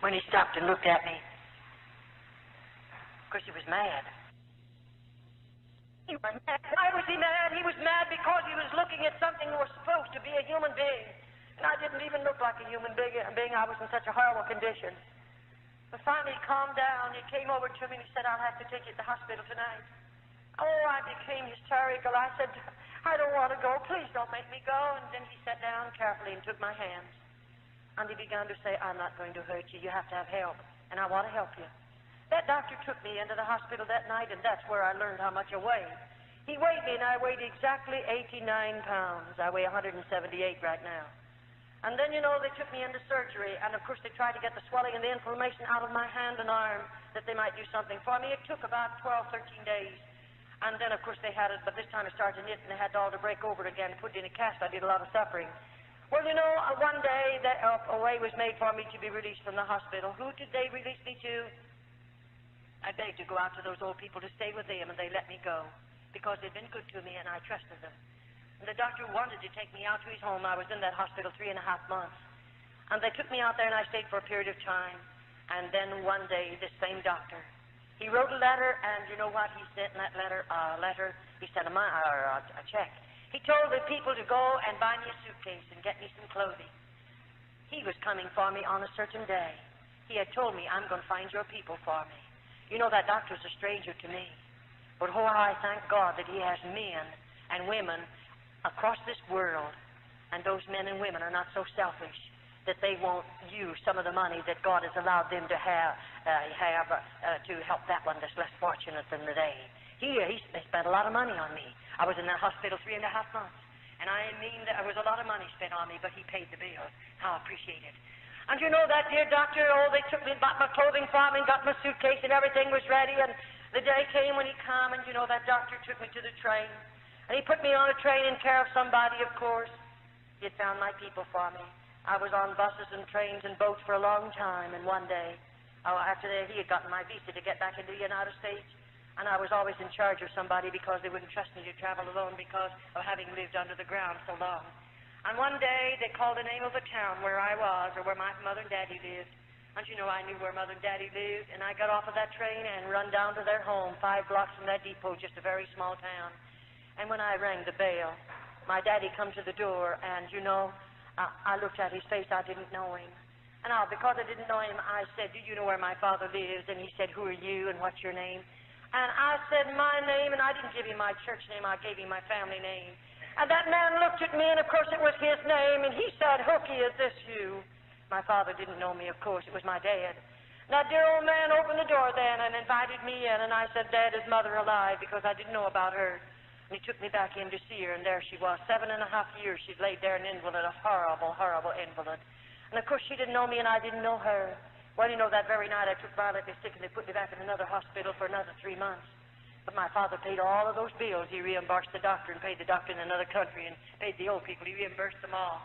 When he stopped and looked at me, of course, he was mad. He was mad. Why was he mad? He was mad because he was looking at something that was supposed to be a human being. And I didn't even look like a human being. I was in such a horrible condition. But finally he calmed down. He came over to me and he said, I'll have to take you to the hospital tonight. Oh, I became hysterical. I said, I don't want to go. Please don't make me go. And then he sat down carefully and took my hands. And he began to say, I'm not going to hurt you. You have to have help. And I want to help you. That doctor took me into the hospital that night, and that's where I learned how much I weighed. He weighed me, and I weighed exactly 89 pounds. I weigh 178 right now. And then, they took me into surgery, and of course they tried to get the swelling and the inflammation out of my hand and arm that they might do something for me. It took about 12, 13 days. And then, of course, they had it, but this time it started to knit, and they had it all to break over again, put it in a cast. I did a lot of suffering. Well, one day a way was made for me to be released from the hospital. Who did they release me to? I begged to go out to those old people to stay with them, and they let me go because they'd been good to me, and I trusted them. And the doctor wanted to take me out to his home. I was in that hospital 3.5 months. And they took me out there, and I stayed for a period of time. And then one day, this same doctor, he wrote a letter, and you know what he sent in that letter? He sent a check. He told the people to go and buy me a suitcase and get me some clothing. He was coming for me on a certain day. He had told me, I'm going to find your people for me. That doctor's a stranger to me. But I thank God that he has men and women across this world, and those men and women are not so selfish that they won't use some of the money that God has allowed them to have to help that one that's less fortunate than they. He spent a lot of money on me. I was in that hospital 3.5 months, and I mean that there was a lot of money spent on me, but he paid the bill. How I appreciate it. And that dear doctor, they took me and bought my clothing for me and got my suitcase and everything was ready, and the day came when he came, and that doctor took me to the train, and he put me on a train in care of somebody, of course. He had found my people for me. I was on buses and trains and boats for a long time, and one day, after that, he had gotten my visa to get back into the United States, and I was always in charge of somebody because they wouldn't trust me to travel alone because of having lived under the ground so long. And one day, they called the name of the town where I was, or where my mother and daddy lived. And I knew where mother and daddy lived, and I got off of that train and run down to their home, 5 blocks from that depot, just a very small town. And when I rang the bell, my daddy come to the door, and I looked at his face. I didn't know him. And because I didn't know him, I said, do you know where my father lives? And he said, who are you, and what's your name? And I said my name, and I didn't give him my church name. I gave him my family name. And that man looked at me, and of course it was his name, and he said, Hooky, is this you? My father didn't know me, of course. It was my dad. That dear old man opened the door then and invited me in, and I said, Dad, is mother alive? Because I didn't know about her. And he took me back in to see her, and there she was. 7.5 years she'd laid there an invalid, a horrible, horrible invalid. And of course she didn't know me, and I didn't know her. Well, that very night I took violently sick, and they put me back in another hospital for another 3 months. But my father paid all of those bills. He reimbursed the doctor and paid the doctor in another country and paid the old people. He reimbursed them all.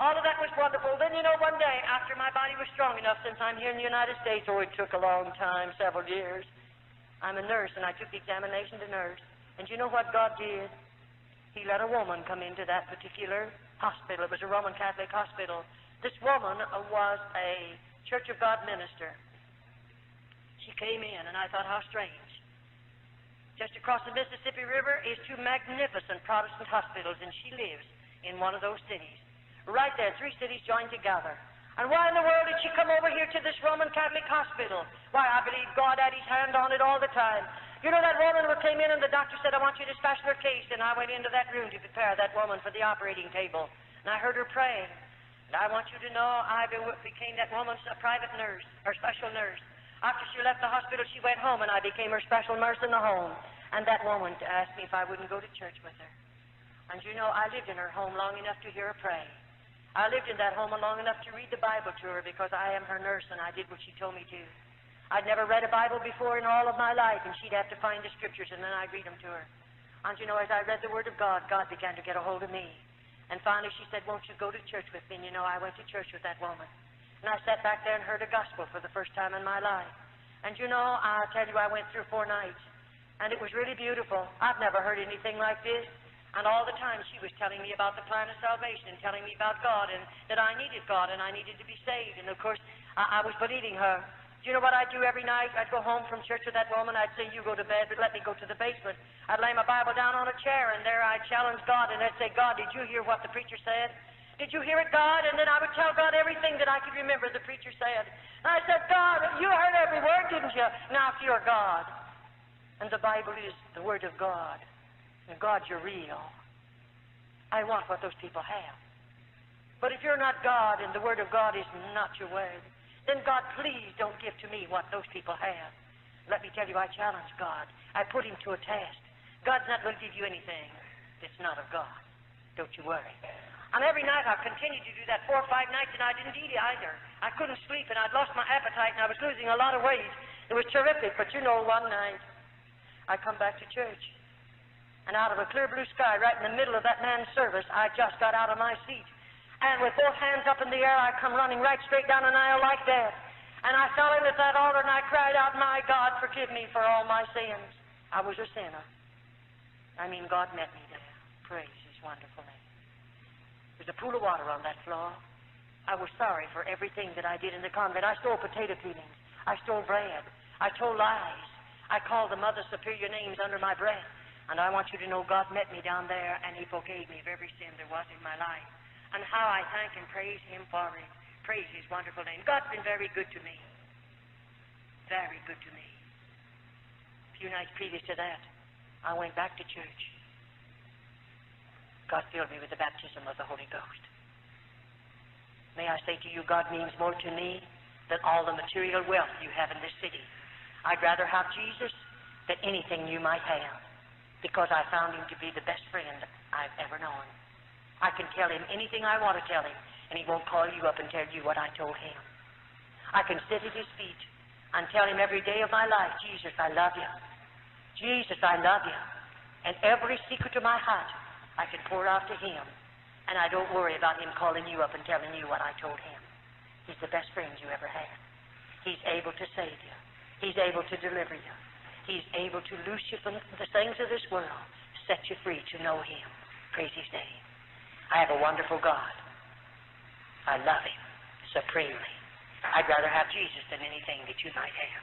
All of that was wonderful. Then, one day, after my body was strong enough, since I'm here in the United States, it took a long time, several years, I'm a nurse, and I took the examination to nurse. And you know what God did? He let a woman come into that particular hospital. It was a Roman Catholic hospital. This woman was a Church of God minister. She came in, and I thought, how strange. Just across the Mississippi River is 2 magnificent Protestant hospitals, and she lives in one of those cities. Right there, 3 cities joined together. And why in the world did she come over here to this Roman Catholic hospital? Why, I believe God had his hand on it all the time. That woman came in, and the doctor said, I want you to special her case, and I went into that room to prepare that woman for the operating table. And I heard her praying. And I want you to know, I became that woman's private nurse, or special nurse. After she left the hospital, she went home, and I became her special nurse in the home. And that woman asked me if I wouldn't go to church with her. And I lived in her home long enough to hear her pray. I lived in that home long enough to read the Bible to her because I am her nurse, and I did what she told me to. I'd never read a Bible before in all of my life, and she'd have to find the scriptures, and then I'd read them to her. And as I read the Word of God, God began to get a hold of me. And finally she said, won't you go to church with me? And I went to church with that woman. And I sat back there and heard a gospel for the first time in my life. And I'll tell you, I went through 4 nights. And it was really beautiful. I've never heard anything like this. And all the time she was telling me about the plan of salvation and telling me about God and that I needed God and I needed to be saved. And of course, I was believing her. Do you know what I'd do every night? I'd go home from church with that woman. I'd say, you go to bed, but let me go to the basement. I'd lay my Bible down on a chair, and there I'd challenge God, and I'd say, God, did you hear what the preacher said? Did you hear it, God? And then I would tell God everything that I could remember the preacher said. And I said, God, you heard every word, didn't you? Now, if you're God, and the Bible is the Word of God, and God, you're real, I want what those people have. But if you're not God and the Word of God is not your word, then God, please don't give to me what those people have. Let me tell you, I challenge God. I put him to a test. God's not going to give you anything that's not of God. Don't you worry. And every night I've continued to do that 4 or 5 nights, and I didn't eat either. I couldn't sleep, and I'd lost my appetite, and I was losing a lot of weight. It was terrific, but you know, one night I come back to church, and out of a clear blue sky, right in the middle of that man's service, I just got out of my seat. And with both hands up in the air, I come running right straight down an aisle like that. And I fell in at that altar, and I cried out, my God, forgive me for all my sins. I was a sinner. I mean, God met me there. Praise his wonderful name. There's a pool of water on that floor. I was sorry for everything that I did in the convent. I stole potato peelings. I stole bread. I told lies. I called the Mother Superior names under my breath. And I want you to know God met me down there, and he forgave me of every sin there was in my life. And how I thank and praise him for it. Praise his wonderful name. God's been very good to me. Very good to me. A few nights previous to that, I went back to church. God filled me with the baptism of the Holy Ghost. May I say to you, God means more to me than all the material wealth you have in this city. I'd rather have Jesus than anything you might have, because I found him to be the best friend I've ever known. I can tell him anything I want to tell him, and he won't call you up and tell you what I told him. I can sit at his feet and tell him every day of my life, Jesus, I love you. Jesus, I love you. And every secret of my heart, I can pour out to him, and I don't worry about him calling you up and telling you what I told him. He's the best friend you ever had. He's able to save you. He's able to deliver you. He's able to loose you from the things of this world, set you free to know him. Praise his name. I have a wonderful God. I love him supremely. I'd rather have Jesus than anything that you might have.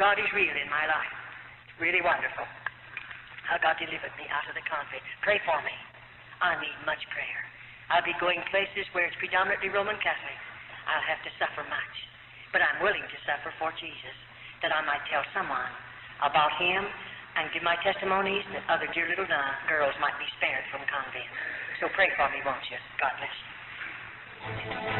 God is real in my life. It's really wonderful how God delivered me out of the convent. Pray for me. I need much prayer. I'll be going places where it's predominantly Roman Catholic. I'll have to suffer much. But I'm willing to suffer for Jesus, that I might tell someone about him and give my testimonies that other dear little girls might be spared from convent. So pray for me, won't you? God bless you.